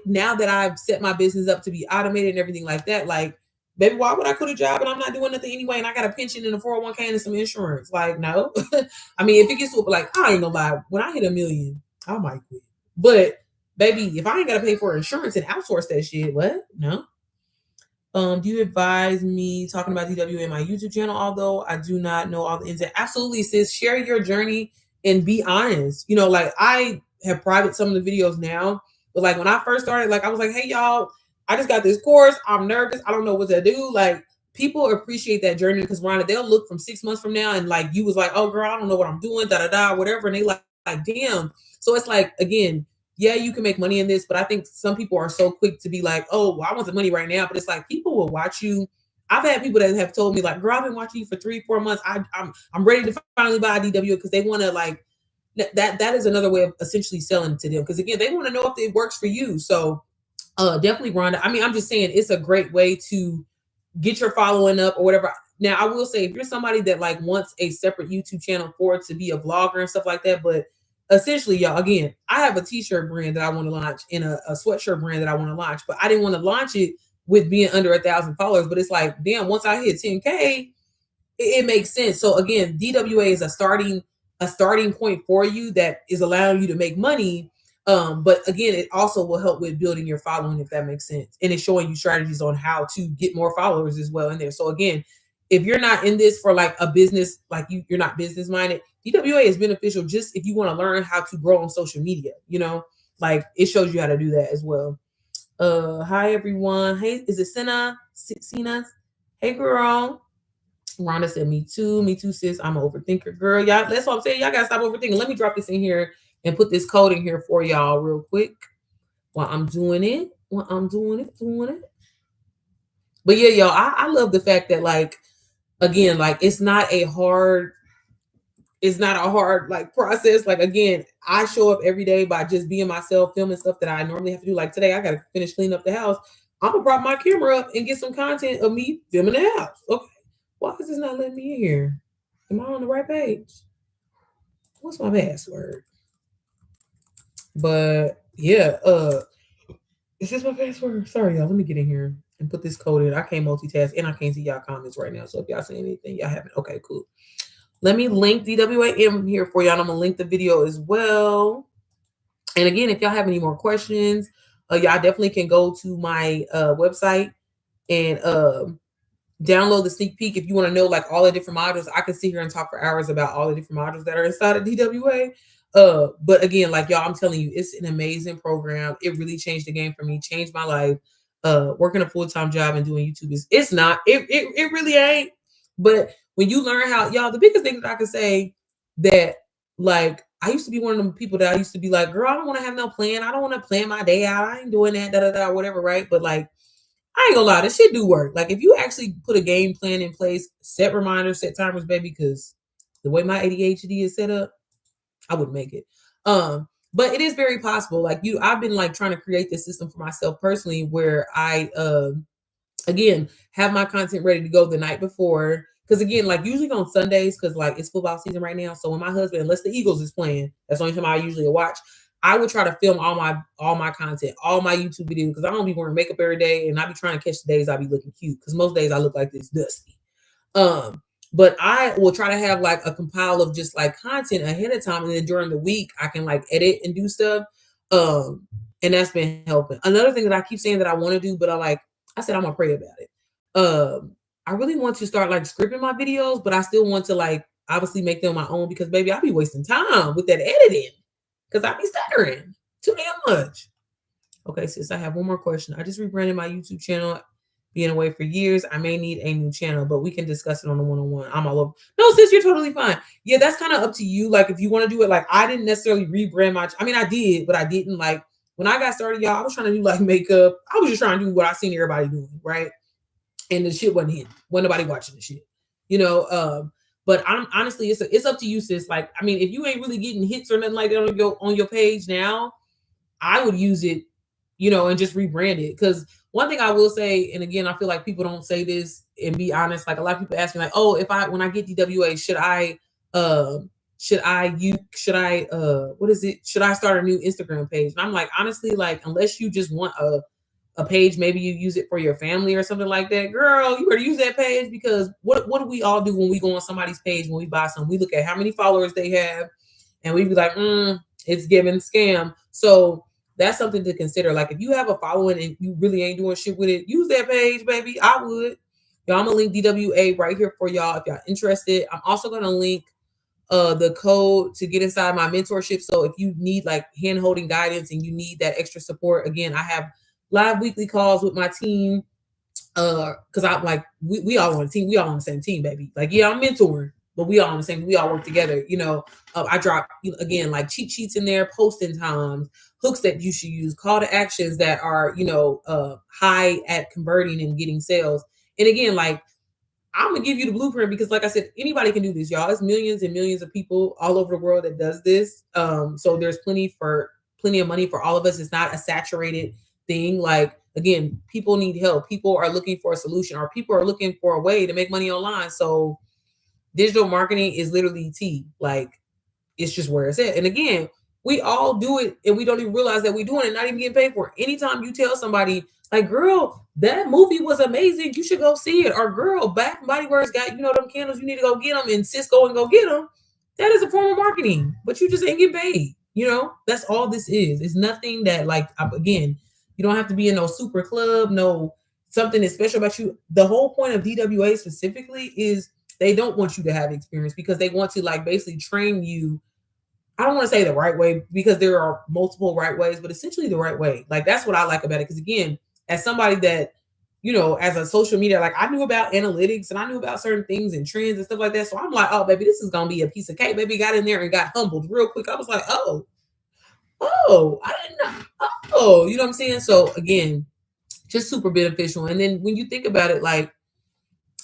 now that I've set my business up to be automated and everything like that, like, baby, why would I quit a job and I'm not doing nothing anyway? And I got a pension and a 401k and some insurance. Like, no. I mean, if it gets to it, like, I ain't gonna lie, when I hit $1 million, I might quit. But baby, if I ain't gotta pay for insurance and outsource that shit, what? No. Do you advise me talking about DWA in my YouTube channel? Although I do not know all the ins and absolutely, sis, share your journey and be honest. Like I have private some of the videos now, but like when I first started, like I was like, hey y'all, I just got this course. I'm nervous. I don't know what to do. Like people appreciate that journey because Rhonda, they'll look from 6 months from now and like you was like, oh girl, I don't know what I'm doing, da da da, whatever. And they like damn. So it's like again, yeah, you can make money in this, but I think some people are so quick to be like, oh, well, I want the money right now. But it's like people will watch you. I've had people that have told me like, girl, I've been watching you for 3-4 months. I'm ready to finally buy a DW because they want to like that is another way of essentially selling to them. Because again, they want to know if it works for you. So definitely, Rhonda. I mean, I'm just saying it's a great way to get your following up or whatever. Now, I will say if you're somebody that like wants a separate YouTube channel for it to be a vlogger and stuff like that, but essentially, y'all, again, I have a t-shirt brand that I want to launch and a sweatshirt brand that I want to launch, but I didn't want to launch it with being under 1,000 followers. But it's like, damn, once I hit 10K, it makes sense. So again, DWA is a starting point for you that is allowing you to make money. But again, it also will help with building your following, if that makes sense. And it's showing you strategies on how to get more followers as well in there. So again, if you're not in this for like a business, like you're not business minded, DWA is beneficial just if you want to learn how to grow on social media, like it shows you how to do that as well. Hi everyone. Hey, is it Sina? Hey girl. Rhonda said, me too, sis. I'm an overthinker, girl. Y'all, that's what I'm saying. Y'all gotta stop overthinking. Let me drop this in here and put this code in here for y'all real quick while I'm doing it. Doing it. But yeah, y'all, I love the fact that like again, like it's not a hard like process. Like again, I show up every day by just being myself, filming stuff that I normally have to do. Like today, I gotta finish cleaning up the house. I'm gonna prop my camera up and get some content of me filming the house. Okay. Why is this not letting me in here? Am I on the right page? What's my password? But yeah, is this my password? Sorry, y'all. Let me get in here and put this code in. I can't multitask and I can't see y'all comments right now. So if y'all say anything, y'all haven't. Okay, cool. Let me link DWAM here for y'all. And I'm gonna link the video as well. And again, if y'all have any more questions, y'all definitely can go to my website and download the sneak peek if you want to know like all the different modules. I could sit here and talk for hours about all the different modules that are inside of DWA. But again, like y'all, I'm telling you, it's an amazing program. It really changed the game for me, changed my life. Working a full-time job and doing YouTube is it's not, it really ain't. But when you learn how, y'all, the biggest thing that I could say that like I used to be one of them people that I used to be like, girl, I don't want to have no plan. I don't want to plan my day out. I ain't doing that, da da da, whatever, right? But like I ain't gonna lie, this shit do work. Like if you actually put a game plan in place, set reminders, set timers, baby, because the way my ADHD is set up, I would make it. But it is very possible. Like I've been like trying to create this system for myself personally where I again have my content ready to go the night before. Because again, like usually on Sundays, because like it's football season right now. So when my husband, unless the Eagles is playing, that's the only time I usually watch. I would try to film all my content, all my YouTube videos, because I don't be wearing makeup every day, and I be trying to catch the days I be looking cute. Because most days I look like this dusty. But I will try to have like a compile of just like content ahead of time, and then during the week I can like edit and do stuff. And that's been helping. Another thing that I keep saying that I want to do, but I said I'm gonna pray about it. I really want to start like scripting my videos, but I still want to like obviously make them my own because baby, I be wasting time with that editing because I be stuttering too damn much. Okay, sis, I have one more question. I just rebranded my YouTube channel. Being away for years, I may need a new channel, but we can discuss it on the one-on-one. I'm all over. No, sis, you're totally fine. Yeah, that's kind of up to you. Like, if you want to do it, like, I didn't necessarily rebrand my. I mean, I did, but I didn't. Like, when I got started, y'all, I was trying to do like makeup. I was just trying to do what I seen everybody doing, right? And the shit wasn't hitting. Wasn't nobody watching the shit, you know. But I'm honestly, it's up to you, sis. Like, I mean, if you ain't really getting hits or nothing like that on your page now, I would use it, you know, and just rebrand it. Because one thing I will say, and again, I feel like people don't say this and be honest. Like a lot of people ask me, like, oh, when I get DWA, what is it? Should I start a new Instagram page? And I'm like, honestly, like unless you just want a page, maybe you use it for your family or something like that, girl, you better use that page because what do we all do when we go on somebody's page when we buy something? We look at how many followers they have, and we be like, it's giving scam. So that's something to consider. Like if you have a following and you really ain't doing shit with it, use that page, baby. I would. Y'all, I'm gonna link DWA right here for y'all if y'all interested. I'm also gonna link the code to get inside my mentorship. So if you need like hand holding guidance and you need that extra support, again, I have live weekly calls with my team. Because I'm like, we all on the team, we all on the same team, baby. Like, yeah, I'm mentoring, but we all on the same, we all work together, you know. I drop again like cheat sheets in there, posting times, hooks that you should use, call to actions that are, you know, high at converting and getting sales. And again, like I'm gonna give you the blueprint because, like I said, anybody can do this, y'all. It's millions and millions of people all over the world that does this. So there's plenty of money for all of us. It's not a saturated thing. Like again, people need help. People are looking for a solution, or people are looking for a way to make money online. So digital marketing is literally T. Like it's just where it's at. And again, we all do it and we don't even realize that we're doing it, not even getting paid for it. Anytime you tell somebody, like, girl, that movie was amazing, you should go see it. Or girl, Bath and Body Works got, you know, them candles, you need to go get them, and Cisco and go get them. That is a form of marketing, but you just ain't getting paid. You know, that's all this is. It's nothing that, like, again, you don't have to be in no super club, no something that's special about you. The whole point of DWA specifically is they don't want you to have experience because they want to like basically train you. I don't want to say the right way because there are multiple right ways, but essentially the right way. Like that's what I like about it. Because again, as somebody that, you know, as a social media, like I knew about analytics and I knew about certain things and trends and stuff like that. So I'm like, oh, baby, this is gonna be a piece of cake. Baby got in there and got humbled real quick. I was like, I didn't know. Oh, you know what I'm saying? So again, just super beneficial. And then when you think about it, like,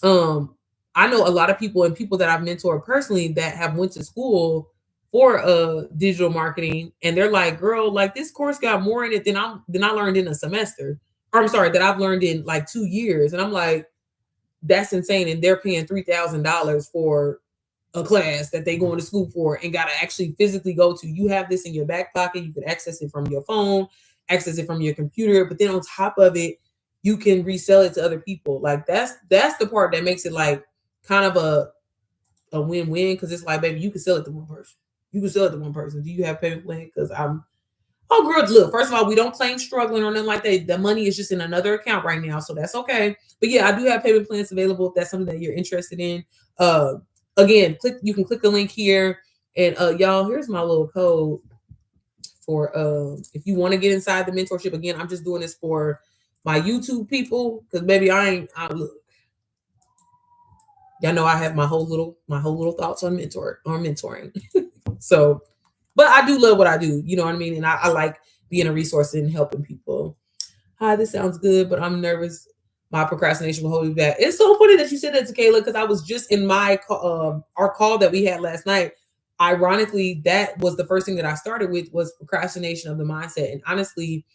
I know a lot of people and people that I've mentored personally that have went to school for digital marketing, and they're like, girl, like this course got more in it than I learned in a semester. Or I'm sorry, that I've learned in like 2 years. And I'm like, that's insane. And they're paying $3,000 for a class that they going to school for and got to actually physically go to. You have this in your back pocket. You can access it from your phone, access it from your computer, but then on top of it, you can resell it to other people. Like that's the part that makes it like kind of a win-win, because it's like, baby, you can sell it to one person. You can sell it to one person. Do you have payment plan? Because I'm Oh, girl, look, first of all, we don't claim struggling or nothing like that. The money is just in another account right now, so that's okay. But yeah, I do have payment plans available if that's something that you're interested in. Uh, Again, you can click the link here, and y'all, here's my little code for if you want to get inside the mentorship. Again, I'm just doing this for my YouTube people, because baby, I look, y'all know I have my whole little thoughts on mentoring. So, but I do love what I do. You know what I mean? And I like being a resource and helping people. Hi, this sounds good, but I'm nervous. My procrastination will hold me back. It's so funny that you said that to Kayla, because I was just in my our call that we had last night. Ironically, that was the first thing that I started with, was procrastination of the mindset. And honestly,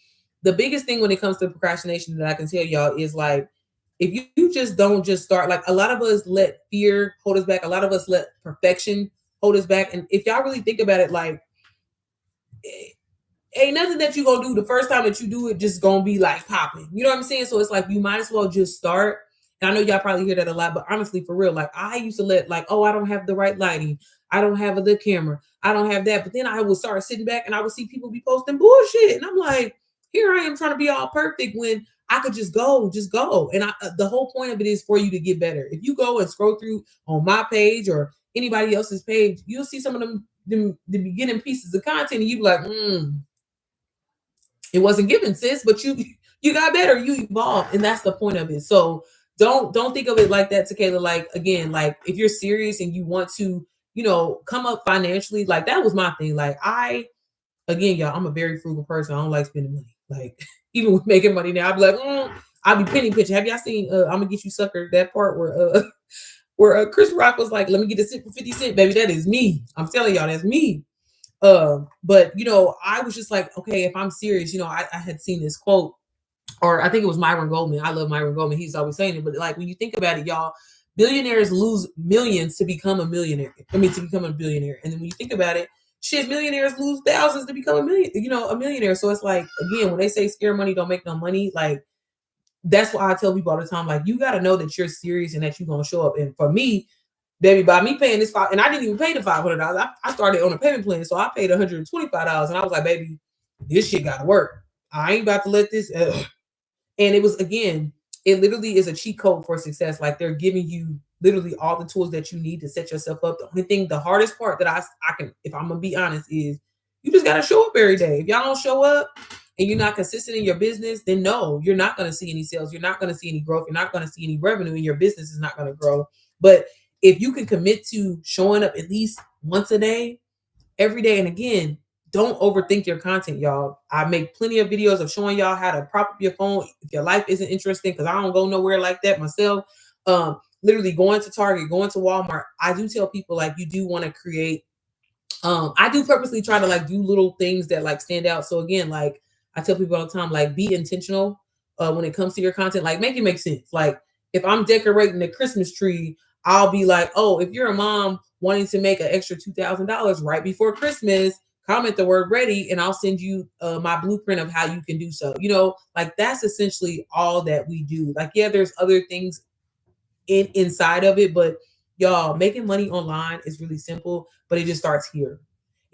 the biggest thing when it comes to procrastination that I can tell y'all is like, if you just don't just start, like a lot of us let fear hold us back. A lot of us let perfection hold us back. And if y'all really think about it, like, ain't nothing that you gonna do the first time that you do it just gonna be like popping. You know what I'm saying? So it's like you might as well just start. And I know y'all probably hear that a lot, but honestly, for real, like I used to let like, oh, I don't have the right lighting, I don't have the camera, I don't have that. But then I would start sitting back and I would see people be posting bullshit, and I'm like, here I am trying to be all perfect when I could just go. And the whole point of it is for you to get better. If you go and scroll through on my page or anybody else's page, you'll see some of them the beginning pieces of content, and you be like, it wasn't given, sis, but you got better, you evolved, and that's the point of it. So don't think of it like that, Takayla. Like, again, like if you're serious and you want to, come up financially, like that was my thing. Like again, y'all, I'm a very frugal person. I don't like spending money. Like even with making money now, I'd be like, I'll be penny pinching. Have y'all seen I'm gonna get you sucker, that part where Chris Rock was like, let me get a sip for 50 cents, baby. That is me. I'm telling y'all, that's me. But I was just like, okay, if I'm serious, I had seen this quote, or I think it was Myron Goldman. I love Myron Goldman. He's always saying it. But like when you think about it, y'all, billionaires lose millions to become a millionaire. I mean, to become a billionaire. And then when you think about it, shit, millionaires lose thousands to become a millionaire. So it's like, again, when they say scare money don't make no money, like that's why I tell people all the time, like, you got to know that you're serious and that you're going to show up. And for me, baby, by me paying this and I didn't even pay the $500. I started on a payment plan, so I paid $125, and I was like, baby, this shit got to work. I ain't about to let this. And it was, again, it literally is a cheat code for success. Like they're giving you literally all the tools that you need to set yourself up. The only thing, the hardest part that I can, if I'm gonna be honest, is you just gotta show up every day. If y'all don't show up and you're not consistent in your business, then no, you're not gonna see any sales. You're not gonna see any growth. You're not gonna see any revenue, and your business is not gonna grow. But if you can commit to showing up at least once a day, every day, and again, don't overthink your content, y'all. I make plenty of videos of showing y'all how to prop up your phone if your life isn't interesting, because I don't go nowhere like that myself. Literally going to Target, going to Walmart. I do tell people, like, you do want to create. I do purposely try to like do little things that like stand out. So again, like I tell people all the time, like be intentional when it comes to your content. Like make it make sense. Like if I'm decorating the Christmas tree, I'll be like, oh, if you're a mom wanting to make an extra $2,000 right before Christmas, comment the word ready, and I'll send you my blueprint of how you can do so. Like that's essentially all that we do. Like, yeah, there's other things inside of it, but y'all, making money online is really simple, but it just starts here.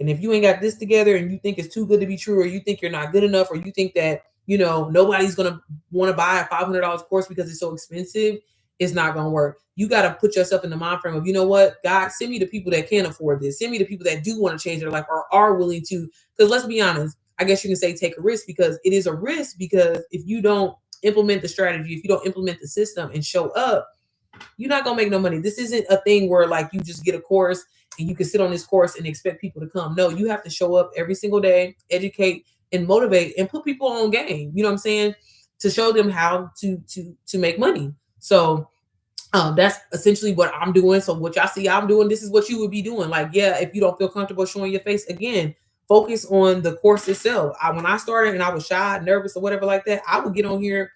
And if you ain't got this together and you think it's too good to be true, or you think you're not good enough, or you think that nobody's gonna want to buy a $500 course because it's so expensive, it's not gonna work. You got to put yourself in the mind frame of, you know what, God, send me the people that can afford this. Send me the people that do want to change their life or are willing to. Because let's be honest, I guess you can say take a risk, because it is a risk. Because if you don't implement the strategy, if you don't implement the system and show up, you're not gonna make no money. This isn't a thing where like you just get a course and you can sit on this course and expect people to come. No, you have to show up every single day, educate and motivate and put people on game. You know what I'm saying? To show them how to make money. So that's essentially what I'm doing. So what y'all see I'm doing, this is what you would be doing. Like, yeah, if you don't feel comfortable showing your face, again, focus on the course itself. When I started and I was shy, nervous, or whatever like that, I would get on here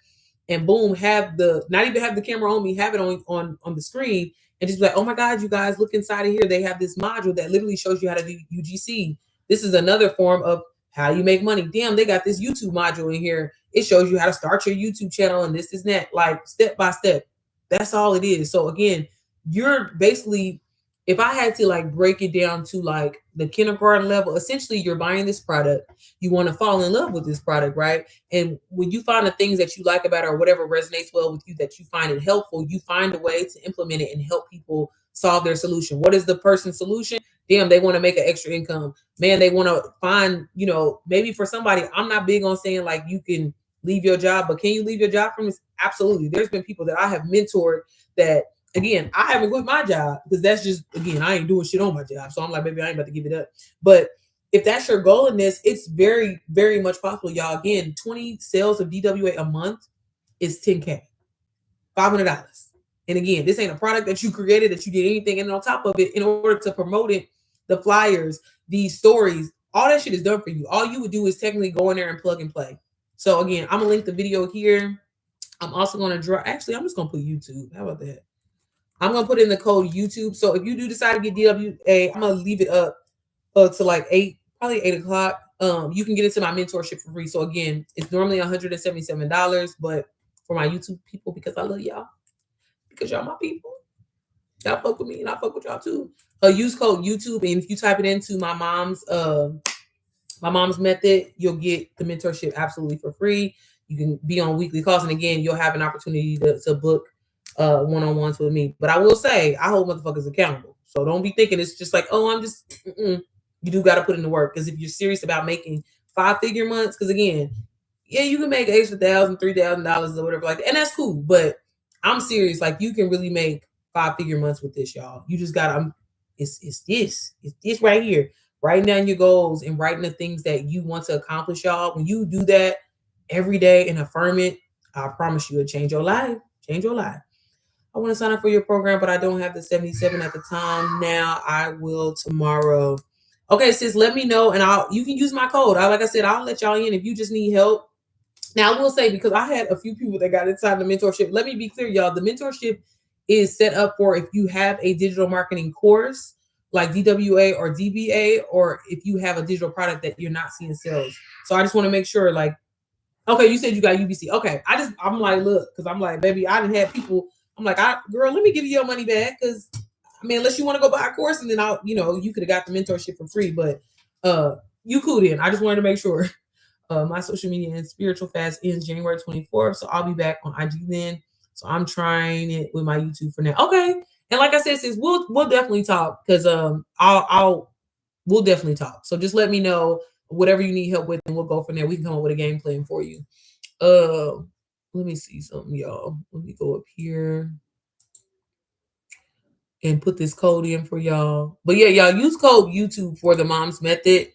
and boom, not even have the camera on me, have it on the screen and just be like, oh my God, you guys, look inside of here. They have this module that literally shows you how to do UGC. This is another form of how you make money. Damn, they got this YouTube module in here. It shows you how to start your YouTube channel and this is that, like step by step. That's all it is. So again, you're basically, if I had to like break it down to like the kindergarten level, essentially you're buying this product. You want to fall in love with this product, right? And when you find the things that you like about it or whatever resonates well with you, that you find it helpful, you find a way to implement it and help people solve their solution. What is the person's solution? Damn, they want to make an extra income. Man, they want to find, maybe for somebody, I'm not big on saying like you can leave your job, but can you leave your job from this? Absolutely. There's been people that I have mentored that, again, I haven't quit my job because that's just, again, I ain't doing shit on my job. So I'm like, baby, I ain't about to give it up. But if that's your goal in this, it's very, very much possible, y'all. Again, 20 sales of DWA a month is $10K, $500. And again, this ain't a product that you created, that you did anything. And on top of it, in order to promote it, the flyers, these stories, all that shit is done for you. All you would do is technically go in there and plug and play. So again, I'm gonna link the video here. I'm also gonna draw. Actually, I'm just gonna put YouTube. How about that? I'm gonna put in the code YouTube. So if you do decide to get DWA, I'm gonna leave it up to like 8, probably 8 o'clock. You can get into my mentorship for free. So again, it's normally $177, but for my YouTube people, because I love y'all, because y'all my people, y'all fuck with me and I fuck with y'all too. Use code YouTube, and if you type it into my mom's method, you'll get the mentorship absolutely for free. You can be on weekly calls, and again, you'll have an opportunity to book one-on-ones with me. But I will say, I hold motherfuckers accountable. So don't be thinking it's just like, oh, I'm just, you do got to put in the work. Because if you're serious about making 5-figure months, because again, yeah, you can make extra $1,000, $3,000 or whatever like that, and that's cool. But I'm serious, like you can really make 5-figure months with this, y'all. You just gotta, it's this right here. Writing down your goals and writing the things that you want to accomplish, y'all. When you do that every day and affirm it, I promise you, it'll change your life. Change your life. I want to sign up for your program, but I don't have the 77 at the time. Now I will tomorrow. Okay, sis, let me know, and you can use my code. Like I said, I'll let y'all in if you just need help. Now I will say, because I had a few people that got inside the mentorship. Let me be clear, y'all. The mentorship is set up for if you have a digital marketing course like DWA or DBA, or if you have a digital product that you're not seeing sales. So I just want to make sure, like, okay, you said you got UBC. Okay, I'm like, look, because I'm like, baby, I didn't have people. I'm like, girl, let me give you your money back, because I mean, unless you want to go buy a course, and then you could have got the mentorship for free, but you could in. I just wanted to make sure. My social media and spiritual fast ends January 24th, so I'll be back on IG then. So I'm trying it with my YouTube for now. Okay, and like I said, sis, we'll definitely talk, because we'll definitely talk. So just let me know whatever you need help with, and we'll go from there. We can come up with a game plan for you. Let me see something, y'all. Let me go up here and put this code in for y'all. But yeah, y'all use code YouTube for the Mom's Method.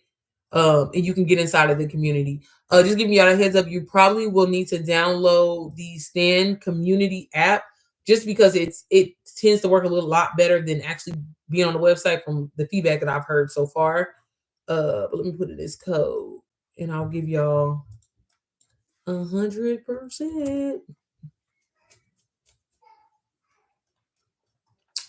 And you can get inside of the community. Just giving y'all a heads up, you probably will need to download the Stand Community app, just because it tends to work a lot better than actually being on the website from the feedback that I've heard so far. But let me put in this code, and I'll give y'all 100%.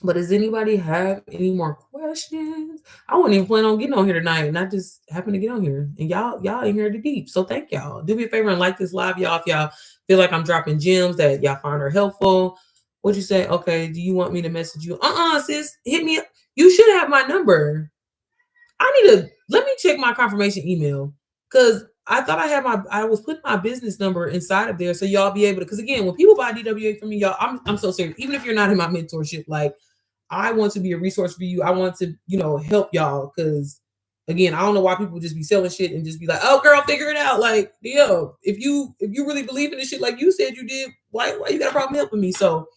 But does anybody have any more questions? I wasn't even planning on getting on here tonight, and I just happened to get on here. And y'all in here to deep. So thank y'all. Do me a favor and like this live, y'all. If y'all feel like I'm dropping gems that y'all find are helpful. What'd you say? Okay, do you want me to message you? Sis, hit me up. You should have my number. Let me check my confirmation email, because I thought I was putting my business number inside of there, so y'all be able to, because again, when people buy DWA from me, y'all, I'm so serious. Even if you're not in my mentorship, like, I want to be a resource for you. I want to, help y'all, because again, I don't know why people just be selling shit and just be like, oh girl, figure it out. Like, yo, if you really believe in this shit like you said you did, why you got a problem helping me? So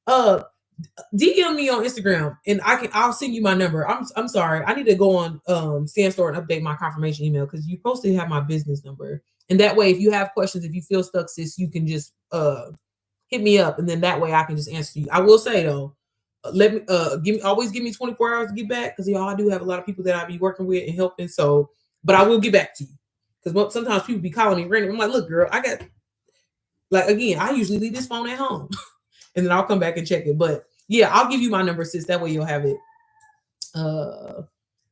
DM me on Instagram, and I'll send you my number. I'm sorry. I need to go on Sandstore and update my confirmation email, because you're supposed to have my business number. And that way, if you have questions, if you feel stuck, sis, you can just hit me up, and then that way I can just answer you. I will say though, let me always give me 24 hours to get back, because y'all, I do have a lot of people that I be working with and helping. So, but I will get back to you, because sometimes people be calling me random. I'm like, look, girl, I got, like, again, I usually leave this phone at home, and then I'll come back and check it. But Yeah, I'll give you my number, sis. That way you'll have it.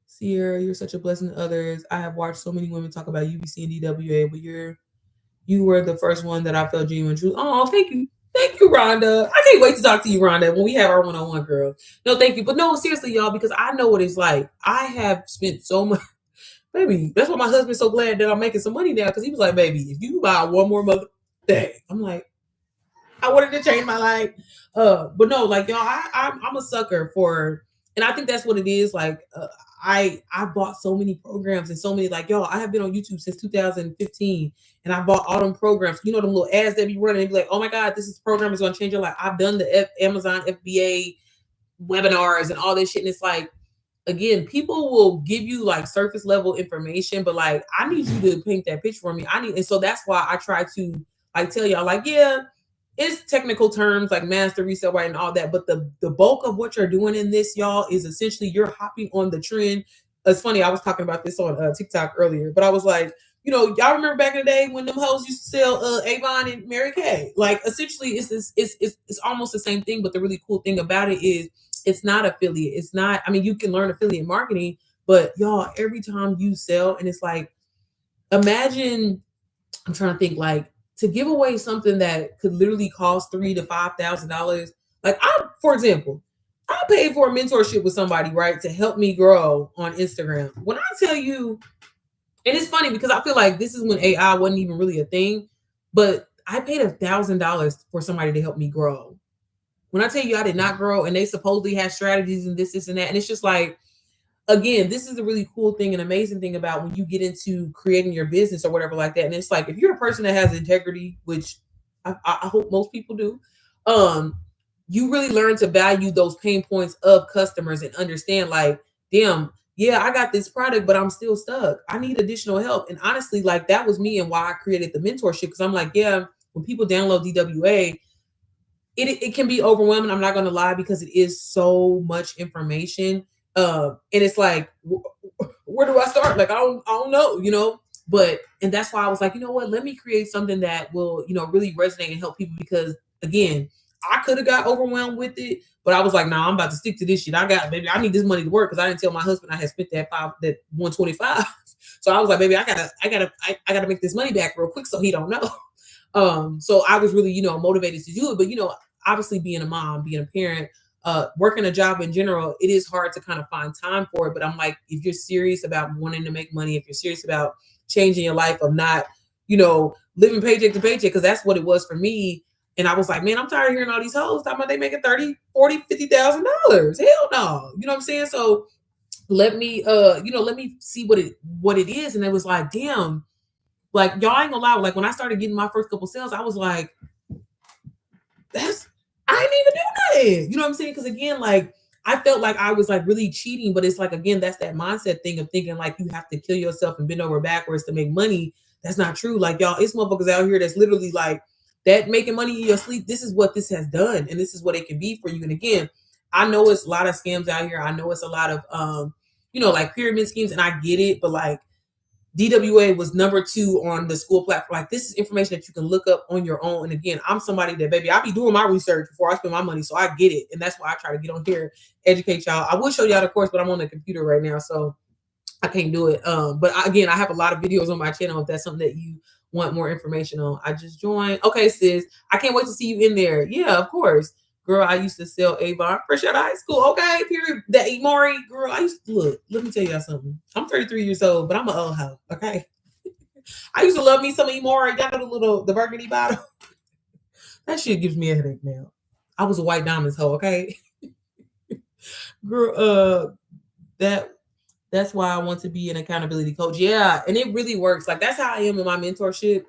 Sierra, you're such a blessing to others. I have watched so many women talk about UBC and DWA, but you were the first one that I felt genuine truth. Oh, thank you. Thank you, Rhonda. I can't wait to talk to you, Rhonda, when we have our one-on-one, girl. No, thank you. But no, seriously, y'all, because I know what it's like. I have spent so much, baby. That's why my husband's so glad that I'm making some money now, because he was like, baby, if you buy one more mother thing, I'm like, I wanted to change my life. But no, like y'all, I'm a sucker for, and I think that's what it is. Like, I bought so many programs and so many, like y'all. I have been on YouTube since 2015, and I bought all them programs. You know, them little ads that be running and be like, oh my god, this is program is going to change your life. I've done the Amazon FBA webinars and all this shit, and it's like, again, people will give you like surface level information, but like I need you to paint that picture for me. And so that's why I try to like tell y'all, like, yeah, it's technical terms like master resale right and all that, but the bulk of what you're doing in this, y'all, is essentially you're hopping on the trend. It's funny, I was talking about this on TikTok earlier, but I was like, you know, y'all remember back in the day when them hoes used to sell Avon and Mary Kay? Like, essentially, it's almost the same thing. But the really cool thing about it is it's not affiliate. It's not. I mean, you can learn affiliate marketing, but y'all, every time you sell, and it's like, imagine. I'm trying to think, like, to give away something that could literally cost $3,000 to $5,000. Like, for example, I paid for a mentorship with somebody, right, to help me grow on Instagram. When I tell you, and it's funny because I feel like this is when AI wasn't even really a thing, but I paid $1,000 for somebody to help me grow. When I tell you I did not grow, and they supposedly had strategies and this, and that, and it's just like, again, this is a really cool thing and amazing thing about when you get into creating your business or whatever like that. And it's like, if you're a person that has integrity, which I hope most people do, you really learn to value those pain points of customers and understand, like, damn, yeah, I got this product, but I'm still stuck. I need additional help. And honestly, like, that was me and why I created the mentorship. Because I'm like, yeah, when people download DWA, it can be overwhelming. I'm not going to lie, because it is so much information. And it's like, where do I start? Like, I don't know, you know. But and that's why I was like, you know what? Let me create something that will, you know, really resonate and help people. Because again, I could have got overwhelmed with it, but I was like, nah, I'm about to stick to this shit. Baby, I need this money to work, because I didn't tell my husband I had spent that 125. So I was like, baby, I gotta make this money back real quick, so he don't know. So I was really, you know, motivated to do it. But you know, obviously being a mom, being a parent, working a job in general, it is hard to kind of find time for it. But I'm like, if you're serious about wanting to make money, if you're serious about changing your life, of not, you know, living paycheck to paycheck, because that's what it was for me. And I was like, man, I'm tired of hearing all these hoes talking about they making 30, 40, $50,000. Hell no. You know what I'm saying? So let me let me see what it is. And it was like, damn, like, y'all ain't gonna lie, like, when I started getting my first couple sales, I was like, I didn't even do that. You know what I'm saying? Because again, like, I felt like I was like really cheating, but it's like, again, that's that mindset thing of thinking like you have to kill yourself and bend over backwards to make money. That's not true. Like, y'all, it's motherfuckers out here that's literally like that, making money in your sleep. This is what this has done, and this is what it can be for you. And again, I know it's a lot of scams out here. I know it's a lot of like pyramid schemes, and I get it, but like, DWA was #2 on the school platform. Like, this is information that you can look up on your own. And again, I'm somebody that, baby, I be doing my research before I spend my money. So I get it. And that's why I try to get on here, educate y'all. I will show y'all the course, but I'm on the computer right now, so I can't do it. Again, I have a lot of videos on my channel if that's something that you want more information on. I just joined. Okay, sis. I can't wait to see you in there. Yeah, of course. Girl, I used to sell Avon fresh out of high school. Okay, period. That Amari, girl, I used to look. Let me tell y'all something. I'm 33 years old, but I'm an old hoe. Okay. I used to love me some Amari. Y'all know the burgundy bottle. That shit gives me a headache now. I was a white diamonds hoe, okay? Girl, that's why I want to be an accountability coach. Yeah, and it really works. Like, that's how I am in my mentorship.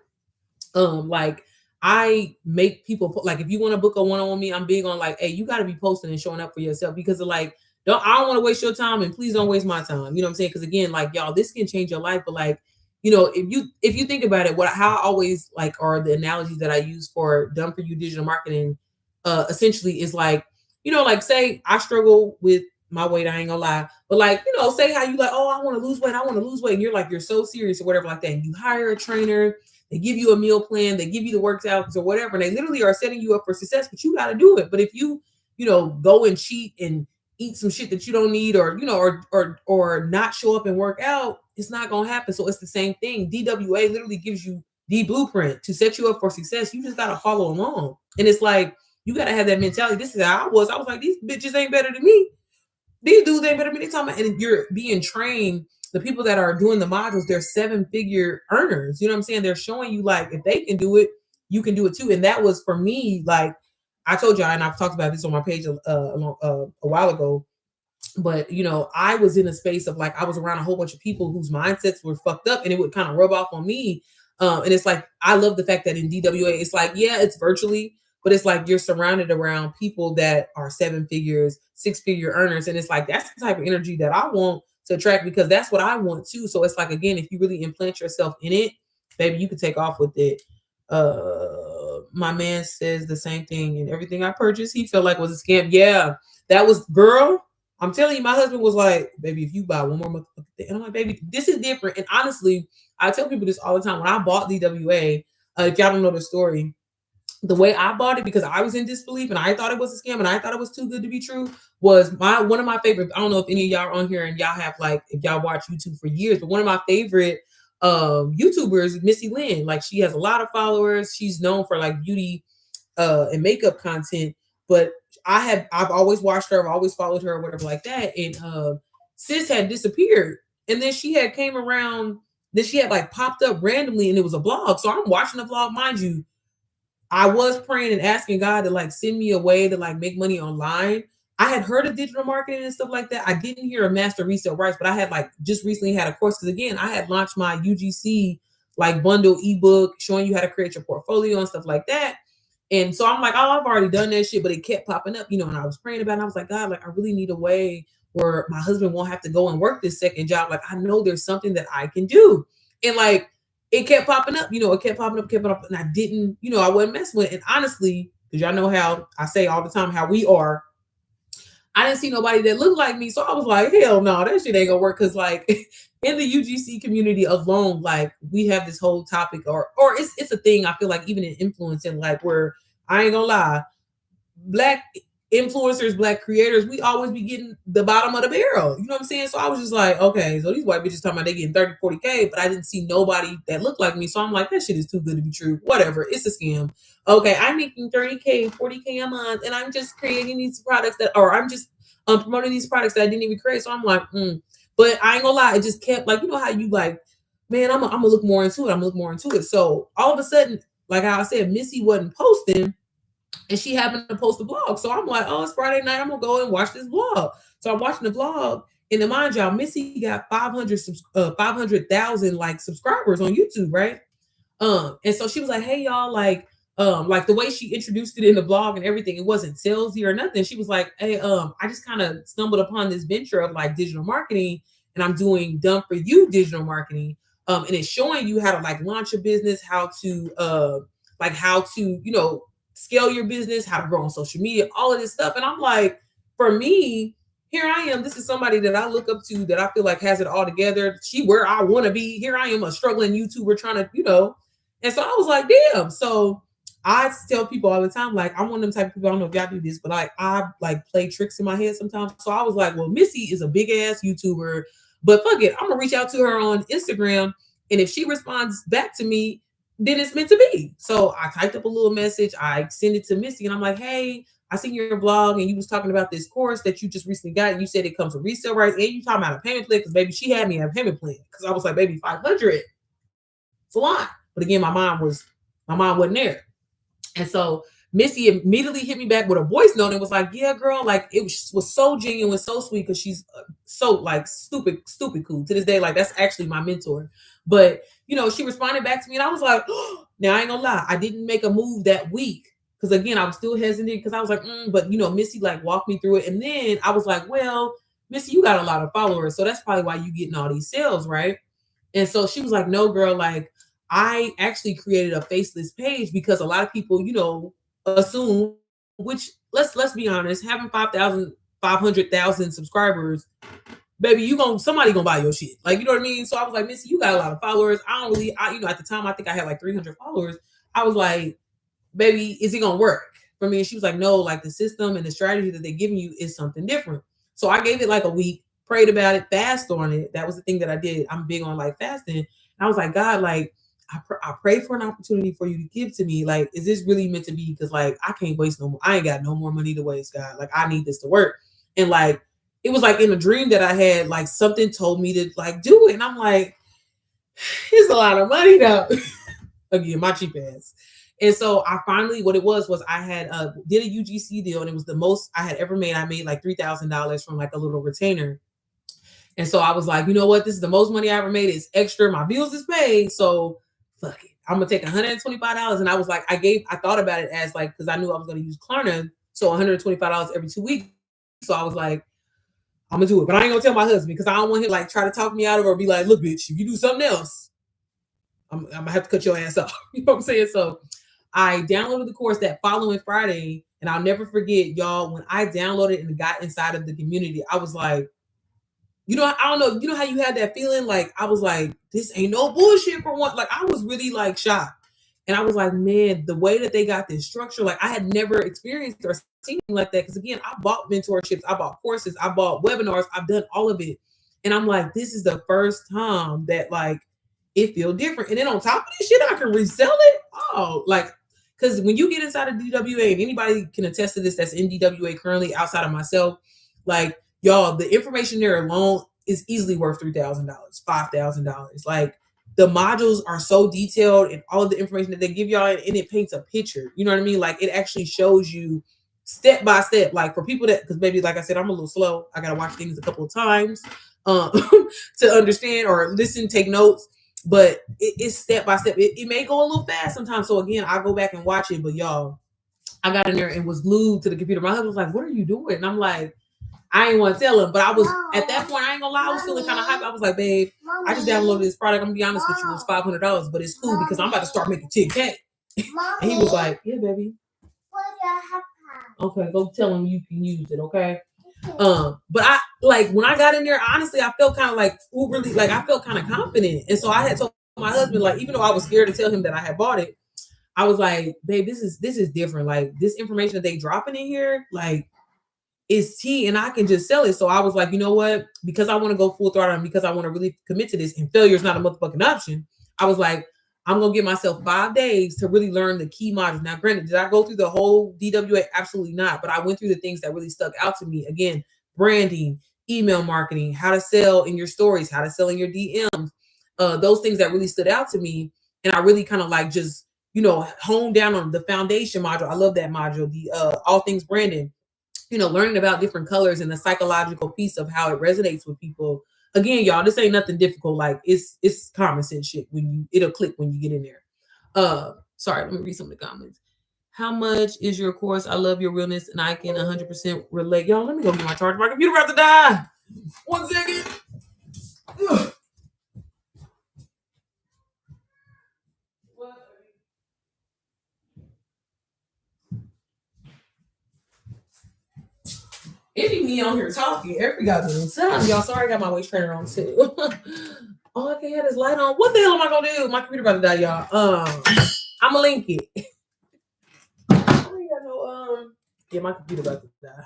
Like, I make people like, if you want to book a one-on-one me, I'm big on like, hey, you got to be posting and showing up for yourself, because of like, I don't want to waste your time, and please don't waste my time. You know what I'm saying? Because again, like, y'all, this can change your life. But like, you know, if you think about it, how I always like are the analogies that I use for done for you digital marketing, essentially is like, you know, like, say I struggle with my weight, I ain't gonna lie, but like, you know, say how you like, oh, I want to lose weight, and you're like, you're so serious or whatever like that, and you hire a trainer. They give you a meal plan, they give you the workouts or whatever, and they literally are setting you up for success, but you got to do it. But if you go and cheat and eat some shit that you don't need, or or not show up and work out, it's not gonna happen. So it's the same thing. DWA literally gives you the blueprint to set you up for success. You just gotta follow along. And it's like you gotta have that mentality. This is how I was. I was like, these bitches ain't better than me. These dudes ain't better than me. They talking about, and you're being trained. The people that are doing the modules, they're 7-figure earners. You know what I'm saying? They're showing you like if they can do it, you can do it too. And that was for me, like I told y'all, and I've talked about this on my page a while ago. But I was in a space of like I was around a whole bunch of people whose mindsets were fucked up, and it would kind of rub off on me. And it's like I love the fact that in DWA, it's like it's virtually, but it's like you're surrounded around people that are 7 figures, 6-figure earners, and it's like that's the type of energy that I want to attract because that's what I want too. So it's like again, if you really implant yourself in it, baby, you can take off with it. My man says the same thing, and everything I purchased, he felt like was a scam. Yeah, that was girl. I'm telling you, my husband was like, baby, if you buy one more motherfucking thing, and I'm like, baby, this is different. And honestly, I tell people this all the time. When I bought DWA, if y'all don't know the story, the way I bought it, because I was in disbelief and I thought it was a scam and I thought it was too good to be true, was one of my favorite. I don't know if any of y'all are on here and y'all have like, if y'all watch YouTube for years, but one of my favorite YouTubers, Missy Lynn. Like she has a lot of followers. She's known for like beauty and makeup content. But I've always watched her, I've always followed her or whatever like that. And sis had disappeared. And then she had came around, then she had like popped up randomly and it was a vlog. So I'm watching the vlog, mind you. I was praying and asking God to like send me a way to like make money online. I had heard of digital marketing and stuff like that. I didn't hear of master resale rights, but I had like just recently had a course because again, I had launched my UGC like bundle ebook showing you how to create your portfolio and stuff like that. And so I'm like, oh, I've already done that shit, but it kept popping up, and I was praying about it. And I was like, God, like I really need a way where my husband won't have to go and work this second job. Like I know there's something that I can do. And like it kept popping up, it kept popping up, and I didn't, I wasn't messing with it. And honestly, because y'all know how I say all the time how we are, I didn't see nobody that looked like me. So I was like, hell no, that shit ain't gonna work. Cause like in the UGC community alone, like we have this whole topic or it's a thing. I feel like even in influencing, like where I ain't gonna lie, Black influencers, Black creators, we always be getting the bottom of the barrel. You know what I'm saying? So I was just like, okay, so these white bitches talking about they getting 30, 40K, but I didn't see nobody that looked like me. So I'm like, that shit is too good to be true. Whatever. It's a scam. Okay, I'm making 30K, 40K a month, and I'm just creating these products or I'm just promoting these products that I didn't even create. So I'm like, But I ain't gonna lie, it just kept like, how you like, man, I'm gonna look more into it. So all of a sudden, like how I said, Missy wasn't posting. And she happened to post a vlog. So I'm like, oh, it's Friday night. I'm going to go and watch this vlog. So I'm watching the vlog. And then mind y'all, Missy got 500,000 like subscribers on YouTube, right? And so she was like, hey, y'all, like the way she introduced it in the vlog and everything, it wasn't salesy or nothing. She was like, hey, I just kind of stumbled upon this venture of like digital marketing, and I'm doing done for you digital marketing. And it's showing you how to like launch a business, how to scale your business, how to grow on social media, all of this stuff. And I'm like, for me, here I am. This is somebody that I look up to that I feel like has it all together. She where I want to be. Here I am, a struggling YouTuber trying to, And so I was like, damn. So I tell people all the time, like, I'm one of them type of people, I don't know if y'all do this, but like I like play tricks in my head sometimes. So I was like, well, Missy is a big ass YouTuber, but fuck it. I'm gonna reach out to her on Instagram. And if she responds back to me, then it's meant to be. So I typed up a little message. I sent it to Missy and I'm like, hey, I seen your blog and you was talking about this course that you just recently got. You said it comes with resale rights and you talking about a payment plan because baby, she had me a payment plan because I was like, baby, 500. It's a lot. But again, my mom wasn't there. And so Missy immediately hit me back with a voice note and was like, yeah, girl, like it was so genuine, so sweet because she's so like stupid cool. To this day, like that's actually my mentor. But, she responded back to me and I was like, oh, now I ain't gonna lie. I didn't make a move that week because again, I was still hesitant because I was like, but Missy like walked me through it. And then I was like, well, Missy, you got a lot of followers. So that's probably why you getting all these sales, right? And so she was like, no, girl, like I actually created a faceless page because a lot of people, assume, which let's be honest, having 500,000 subscribers, baby, somebody gonna buy your shit. Like, you know what I mean? So I was like, Missy, you got a lot of followers. At the time, I think I had like 300 followers. I was like, baby, is it gonna work? for me. And she was like, no, like the system and the strategy that they're giving you is something different. So I gave it like a week, prayed about it, fast on it. That was the thing that I did. I'm big on like fasting. And I was like, God, like, I pray for an opportunity for you to give to me. Like, is this really meant to be? Because like I can't waste no more. I ain't got no more money to waste, God. Like I need this to work. And like it was like in a dream that I had, like something told me to like do it. And I'm like, it's a lot of money though. Again, my cheap ass. And so I finally, what it was I had did a UGC deal, and it was the most I had ever made. I made like $3,000 from like a little retainer. And so I was like, you know what? This is the most money I ever made. It's extra. My bills is paid. So fuck it. I'm gonna take $125. And I was like, I thought about it as like, because I knew I was gonna use Klarna. So $125 every 2 weeks. So I was like, I'm gonna do it. But I ain't gonna tell my husband because I don't want him like try to talk me out of it or be like, look, bitch, if you do something else, I'm gonna have to cut your ass off. You know what I'm saying? So I downloaded the course that following Friday, and I'll never forget, y'all, when I downloaded and got inside of the community, I was like, I don't know, how you had that feeling? Like, I was like, this ain't no bullshit for one. Like, I was really like shocked. And I was like, man, the way that they got this structure, like I had never experienced or seen like that. Because again, I bought mentorships, I bought courses, I bought webinars, I've done all of it. And I'm like, this is the first time that like it feel different. And then on top of this shit, I can resell it. Oh, like, because when you get inside of DWA, and anybody can attest to this that's in DWA currently outside of myself, like y'all, the information there alone is easily worth $3,000, $5,000. Like the modules are so detailed and all of the information that they give y'all, and it paints a picture. You know what I mean? Like it actually shows you step by step. Like for people that, because maybe like I said, I'm a little slow. I gotta watch things a couple of times to understand or listen, take notes. But it's step by step. It may go a little fast sometimes. So again, I go back and watch it. But y'all, I got in there and was glued to the computer. My husband was like, "What are you doing?" And I'm like, I ain't want to tell him, but I was at that point. I ain't gonna lie, I was feeling kind of hype. I was like, babe, I just downloaded this product. I'm gonna be honest with you, it's $500, but it's cool because I'm about to start making 10K. And he was like, yeah, baby. Okay, go tell him you can use it. Okay. But I like when I got in there, honestly, I felt kind of like uberly, like I felt kind of confident, and so I had told my husband, like, even though I was scared to tell him that I had bought it, I was like, babe, this is different. Like this information that they dropping in here, like is tea, and I can just sell it. So I was like, you know what? Because I want to go full throttle and because I want to really commit to this, and failure is not a motherfucking option. I was like, I'm gonna give myself 5 days to really learn the key modules. Now, granted, did I go through the whole DWA? Absolutely not. But I went through the things that really stuck out to me. Again, branding, email marketing, how to sell in your stories, how to sell in your DMs, those things that really stood out to me. And I really kind of like just, honed down on the foundation module. I love that module, the all things branding, learning about different colors and the psychological piece of how it resonates with people. Again, y'all, this ain't nothing difficult. Like it's common sense shit it'll click when you get in there. Sorry, let me read some of the comments. How much is your course? I love your realness and I can 100% relate. Y'all, let me go get my charger. My computer about to die. 1 second. Ugh. It be me on here talking every goddamn time. Y'all, sorry I got my waist trainer on too. Oh, I can't have this light on. What the hell am I gonna do? My computer about to die, y'all. I'm gonna link it. I ain't got no yeah, my computer about to die.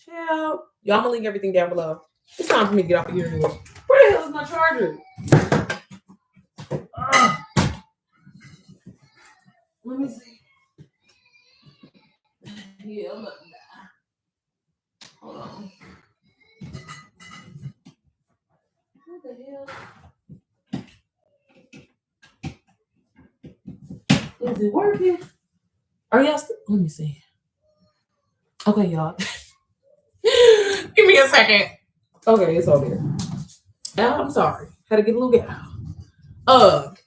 Ciao. Y'all, I'm gonna link everything down below. It's time for me to get off of here anyway. Where the hell is my charger? Let me see. Yeah, I'm about to die. Hold on. What the hell? Is it working? Are y'all still? Let me see. Okay, y'all. Give me a second. Okay, it's over here. I'm sorry. Had to get a little bit out.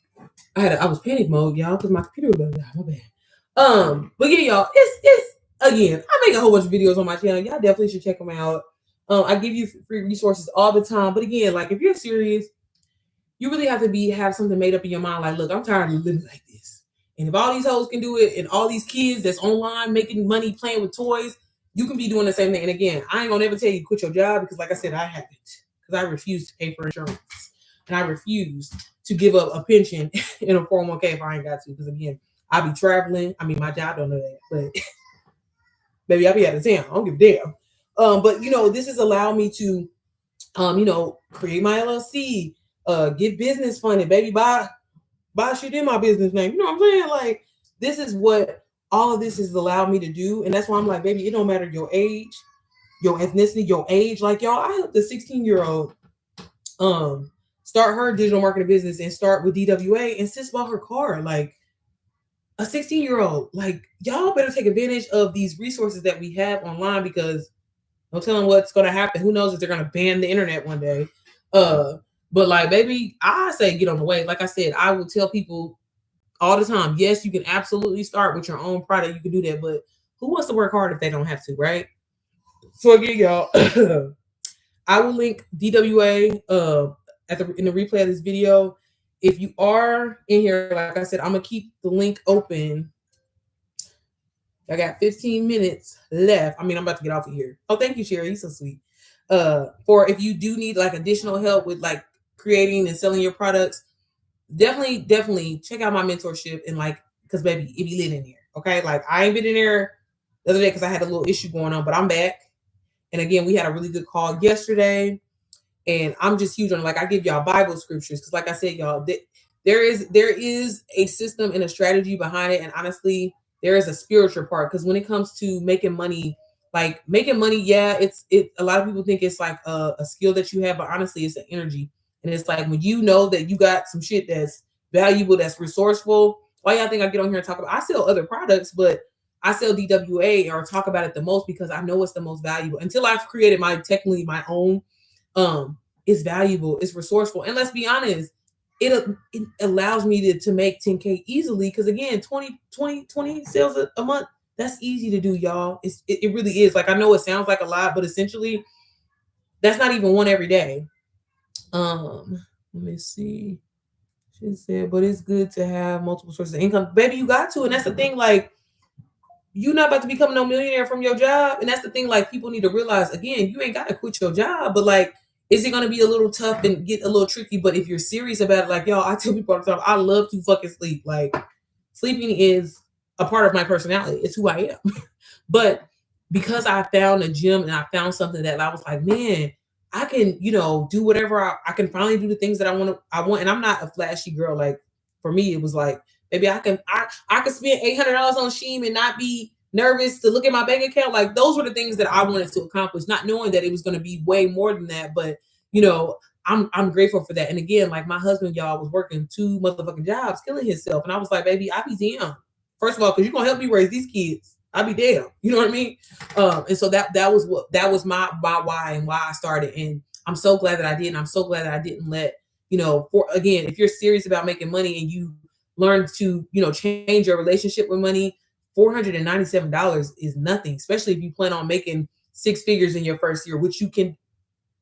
I was panic mode, y'all, because my computer was about to die. My bad. But yeah, y'all, it's again, I make a whole bunch of videos on my channel. Y'all definitely should check them out. I give you free resources all the time. But again, like if you're serious, you really have to have something made up in your mind. Like, look, I'm tired of living like this. And if all these hoes can do it, and all these kids that's online making money playing with toys, you can be doing the same thing. And again, I ain't gonna never tell you to quit your job because, like I said, I haven't, because I refuse to pay for insurance, and I refuse to give up a pension in a 401k if I ain't got to. Because again, I be traveling. I mean, my job don't know that, but Baby, I be out of town. I don't give a damn. But this has allowed me to create my LLC, get business funded, baby, buy shit in my business name. You know what I'm saying? Like, this is what all of this has allowed me to do. And that's why I'm like, baby, it don't matter your age, your ethnicity, your age. Like, y'all, I helped a 16-year-old start her digital marketing business and start with DWA, and sis bought her car. Like, a 16-year-old. Like, y'all better take advantage of these resources that we have online, because no telling what's gonna happen. Who knows if they're gonna ban the internet one day. But like, baby, I say get on the way. Like I said, I will tell people all the time, yes, you can absolutely start with your own product. You can do that, but who wants to work hard if they don't have to, right? So again, y'all, I will link DWA in the replay of this video. If you are in here, like I said, I'm gonna keep the link open. I got 15 minutes left. I mean, I'm about to get off of here. Oh, thank you, Sherry. You're so sweet. For if you do need like additional help with like creating and selling your products, definitely check out my mentorship. And like, because baby, it be lit in there. Okay. Like, I ain't been in there the other day because I had a little issue going on, but I'm back. And again, we had a really good call yesterday. And I'm just huge on, like, I give y'all Bible scriptures. Cause like I said, y'all, there is a system and a strategy behind it. And honestly, there is a spiritual part. Cause when it comes to making money, yeah, a lot of people think it's like a skill that you have, but honestly, it's an energy. And it's like, when you know that you got some shit that's valuable, that's resourceful. Why y'all think I get on here and talk about? I sell other products, but I sell DWA or talk about it the most because I know it's the most valuable. Until I've created technically my own, it's valuable, it's resourceful, and let's be honest, it allows me to make 10K easily. Because again, 20 sales a month, that's easy to do, y'all. It really is. Like, I know it sounds like a lot, but essentially, that's not even one every day. Let me see. She said, but it's good to have multiple sources of income. Baby, you got to. And that's the thing, like, you're not about to become no millionaire from your job. And that's the thing, like, people need to realize, again, you ain't got to quit your job, but like, is it going to be a little tough and get a little tricky? But if you're serious about it, like, y'all, I tell people all the time, I love to fucking sleep. Like, sleeping is a part of my personality. It's who I am. But because I found a gym and I found something that I was like, man, I can, do whatever I can finally do the things that I want. And I'm not a flashy girl. Like, for me, it was like, maybe I could spend $800 on Shein and not be nervous to look at my bank account. Like, those were the things that I wanted to accomplish, not knowing that it was going to be way more than that. But I'm grateful for that. And again, like, my husband, y'all, was working 2 motherfucking jobs, killing himself, and I was like, baby, I be damn. First of all, because you're gonna help me raise these kids. I'll be damn. You know what I mean? And so that was my why and why I started. And I'm so glad that I did. And I'm so glad that I didn't let, again, if you're serious about making money and you learn to, change your relationship with money, $497 is nothing, especially if you plan on making 6 figures in your first year, which you can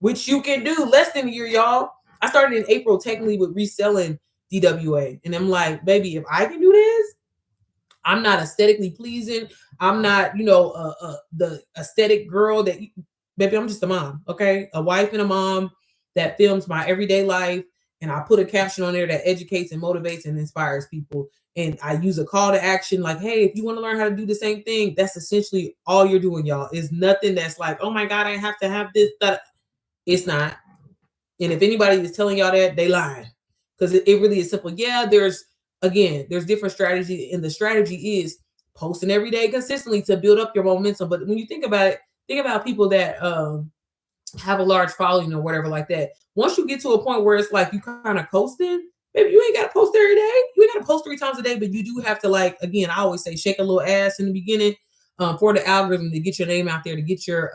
do less than a year, y'all. I started in April technically with reselling DWA. And I'm like, baby, if I can do this, I'm not aesthetically pleasing. I'm not, the aesthetic girl that, baby, I'm just a mom, okay? A wife and a mom that films my everyday life. And I put a caption on there that educates and motivates and inspires people. And I use a call to action like, hey, if you want to learn how to do the same thing, that's essentially all you're doing, y'all. It's nothing that's like, oh my God, I have to have this. That. It's not. And if anybody is telling y'all that, they lying. Because it really is simple. Yeah, there's different strategy, and the strategy is posting every day consistently to build up your momentum. But when you think about it, think about people that have a large following or whatever like that. Once you get to a point where it's like you kind of coasting, maybe you ain't got to post every day. You ain't got to post 3 times a day, but you do have to, like, again, I always say, shake a little ass in the beginning for the algorithm to get your name out there, to get your,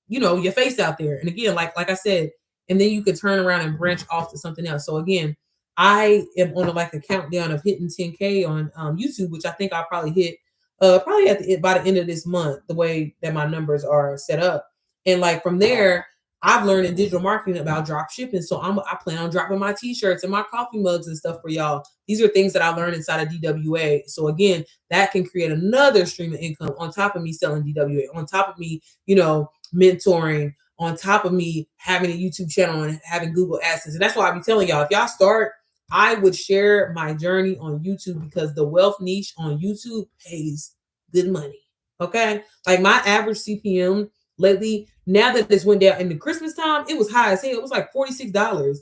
your face out there. And again, like I said, and then you can turn around and branch off to something else. So again, I am on a countdown of hitting 10K on YouTube, which I think I'll probably hit probably by the end of this month, the way that my numbers are set up. And like from there, I've learned in digital marketing about drop shipping. So I plan on dropping my t-shirts and my coffee mugs and stuff for y'all. These are things that I learned inside of DWA. So again, that can create another stream of income on top of me selling DWA, on top of me, mentoring, on top of me having a YouTube channel and having Google AdSense. And that's why I be telling y'all, if y'all start, I would share my journey on YouTube, because the wealth niche on YouTube pays good money. Okay. Like my average CPM lately, now that this went down in the Christmas time, it was high as hell. It was like $46.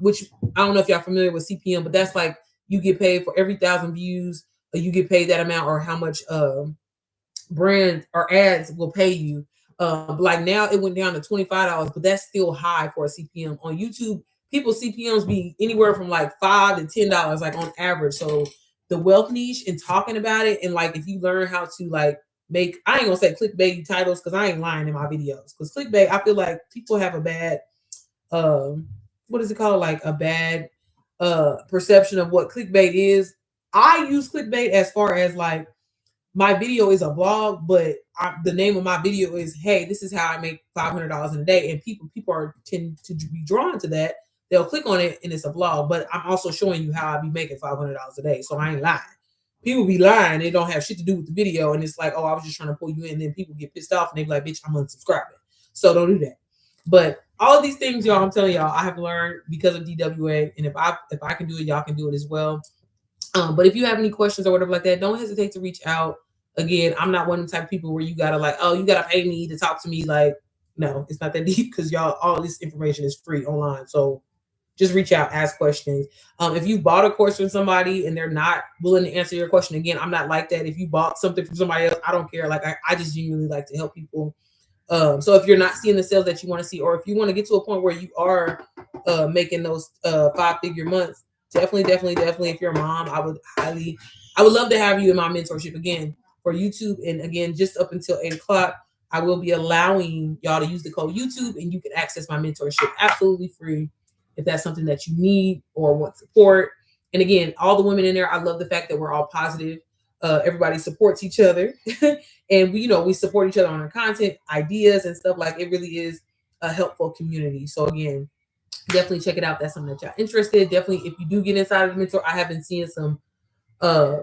Which I don't know if y'all familiar with CPM, but that's like you get paid for every 1,000 views, or you get paid that amount, or how much brand or ads will pay you. Like now it went down to $25, but that's still high for a CPM. On YouTube, people's CPMs be anywhere from like $5 to $10, like on average. So the wealth niche and talking about it, and like if you learn how to like make, I ain't gonna say clickbait titles because I ain't lying in my videos. Because clickbait, I feel like people have a bad um what is it called? Like a bad perception of what clickbait is. I use clickbait as far as like my video is a vlog, but the name of my video is, "Hey, this is how I make $500 in a day," and people are tend to be drawn to that. They'll click on it, and it's a vlog. But I'm also showing you how I be making $500 a day, so I ain't lying. People be lying; they don't have shit to do with the video, and it's like, "Oh, I was just trying to pull you in." And then people get pissed off, and they be like, "Bitch, I'm unsubscribing." So don't do that. But all of these things, y'all, I'm telling y'all, I have learned because of DWA, and if I can do it, y'all can do it as well. But if you have any questions or whatever like that, don't hesitate to reach out. Again, I'm not one of the type of people where you gotta like, oh, you gotta pay me to talk to me. Like, no, it's not that deep because y'all, all this information is free online. So just reach out, ask questions. If you bought a course from somebody and they're not willing to answer your question, again, I'm not like that. If you bought something from somebody else, I don't care. Like I just genuinely like to help people. So if you're not seeing the sales that you want to see, or if you want to get to a point where you are making those 5-figure months, definitely, if you're a mom, I would love to have you in my mentorship again for YouTube. And again, just up until 8 o'clock, I will be allowing y'all to use the code YouTube, and you can access my mentorship absolutely free if that's something that you need or want support. And again, all the women in there, I love the fact that we're all positive. Everybody supports each other, and we support each other on our content, ideas, and stuff. Like it really is a helpful community. So again, definitely check it out. That's something that y'all interested. Definitely, if you do get inside of the mentor, I have been seeing some uh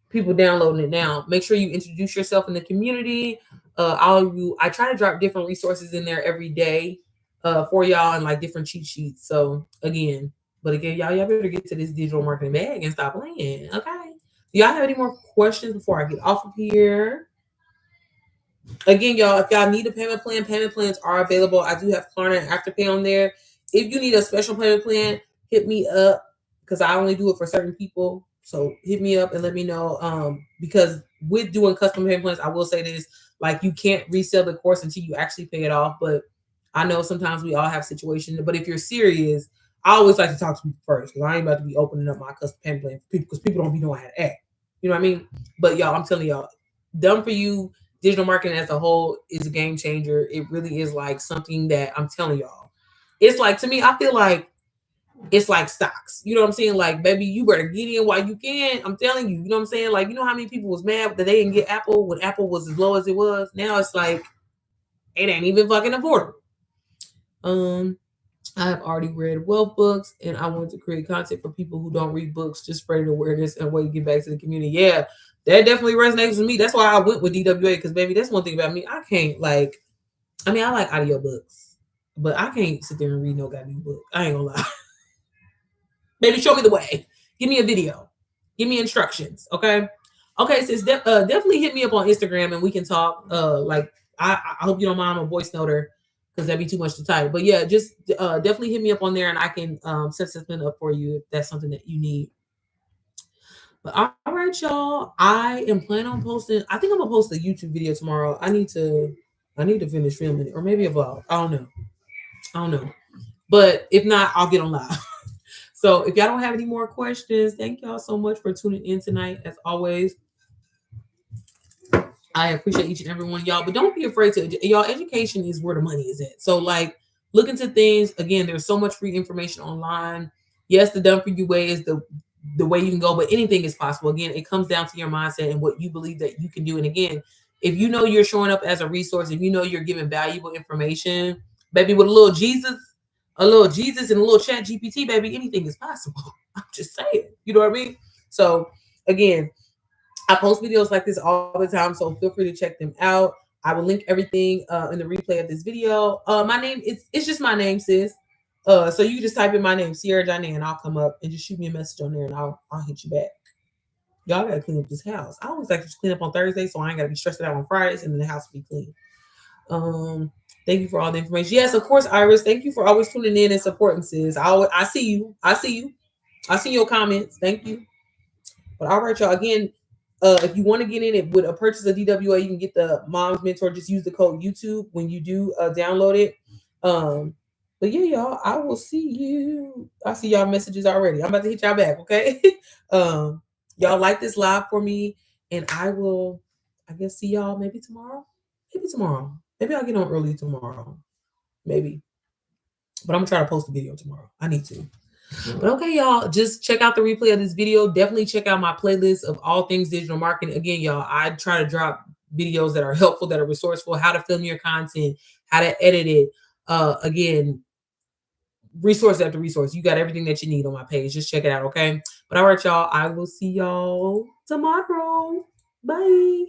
people downloading it now. Make sure you introduce yourself in the community. I try to drop different resources in there every day for y'all, and like different cheat sheets. So again, y'all better get to this digital marketing bag and stop playing. Okay. Do y'all have any more questions before I get off of here? Again, y'all, if y'all need a payment plans are available. I do have Klarna and Afterpay on there. If you need a special payment plan, hit me up because I only do it for certain people. So hit me up and let me know. Because with doing custom payment plans, I will say this: like you can't resell the course until you actually pay it off. But I know sometimes we all have situations. But if you're serious, I always like to talk to people first because I ain't about to be opening up my custom payment plan for people because people don't be knowing how to act. You know what I mean? But y'all, I'm telling y'all, done for you. Digital marketing as a whole is a game changer. It really is like something that I'm telling y'all. It's like, to me, I feel like it's like stocks. You know what I'm saying? Like, baby, you better get in while you can. I'm telling you. You know what I'm saying? Like, you know how many people was mad that they didn't get Apple when Apple was as low as it was? Now it's like it ain't even fucking affordable. I have already read wealth books, and I want to create content for people who don't read books, just spreading awareness and a way to get back to the community. Yeah, that definitely resonates with me. That's why I went with DWA, because baby, that's one thing about me. I can't like, I mean, I like audio books, but I can't sit there and read no goddamn book. I ain't gonna lie. Baby, show me the way. Give me a video. Give me instructions. Okay. Okay, sis, definitely hit me up on Instagram and we can talk. Like I hope you don't mind a voice noter because that'd be too much to type. But yeah, just definitely hit me up on there and I can set something up for you if that's something that you need. But all right, y'all. I am planning on posting. I think I'm gonna post a YouTube video tomorrow. I need to finish filming it, or maybe a vlog. I don't know. But if not, I'll get on live. So if y'all don't have any more questions, thank y'all so much for tuning in tonight. As always, I appreciate each and every one of y'all. But don't be afraid to, y'all, education is where the money is at. So like look into things. Again, there's so much free information online. Yes, the done for you way is the way you can go, but anything is possible. Again, it comes down to your mindset and what you believe that you can do. And again, if you know you're showing up as a resource, if you know you're giving valuable information, baby, with a little Jesus and a little chat GPT, baby, anything is possible. I'm just saying. You know what I mean? So again, I post videos like this all the time, so feel free to check them out. I will link everything in the replay of this video. My name, it's just my name, sis. So you can just type in my name, Sierra Janae, and I'll come up and just shoot me a message on there and I'll hit you back. Y'all gotta clean up this house. I always like to clean up on Thursday, so I ain't gotta be stressed out on Fridays, and then the house will be clean. Thank you for all the information. Yes, of course, Iris. Thank you for always tuning in and supporting, sis. I see you. I see you. I see your comments. Thank you. But all right, y'all. Again, if you want to get in it with a purchase of DWA, you can get the Mom's Mentor. Just use the code YouTube when you do download it. But yeah, y'all, I will see you. I see y'all messages already. I'm about to hit y'all back, okay? Y'all like this live for me, and I will, I guess, see y'all maybe tomorrow. Maybe tomorrow. Maybe I'll get on early tomorrow. Maybe. But I'm gonna try to post a video tomorrow. I need to. But okay, y'all, just check out the replay of this video. Definitely check out my playlist of all things digital marketing. Again, y'all, I try to drop videos that are helpful, that are resourceful, how to film your content, how to edit it. Again, resource after resource. You got everything that you need on my page. Just check it out, okay? But all right, y'all, I will see y'all tomorrow. Bye.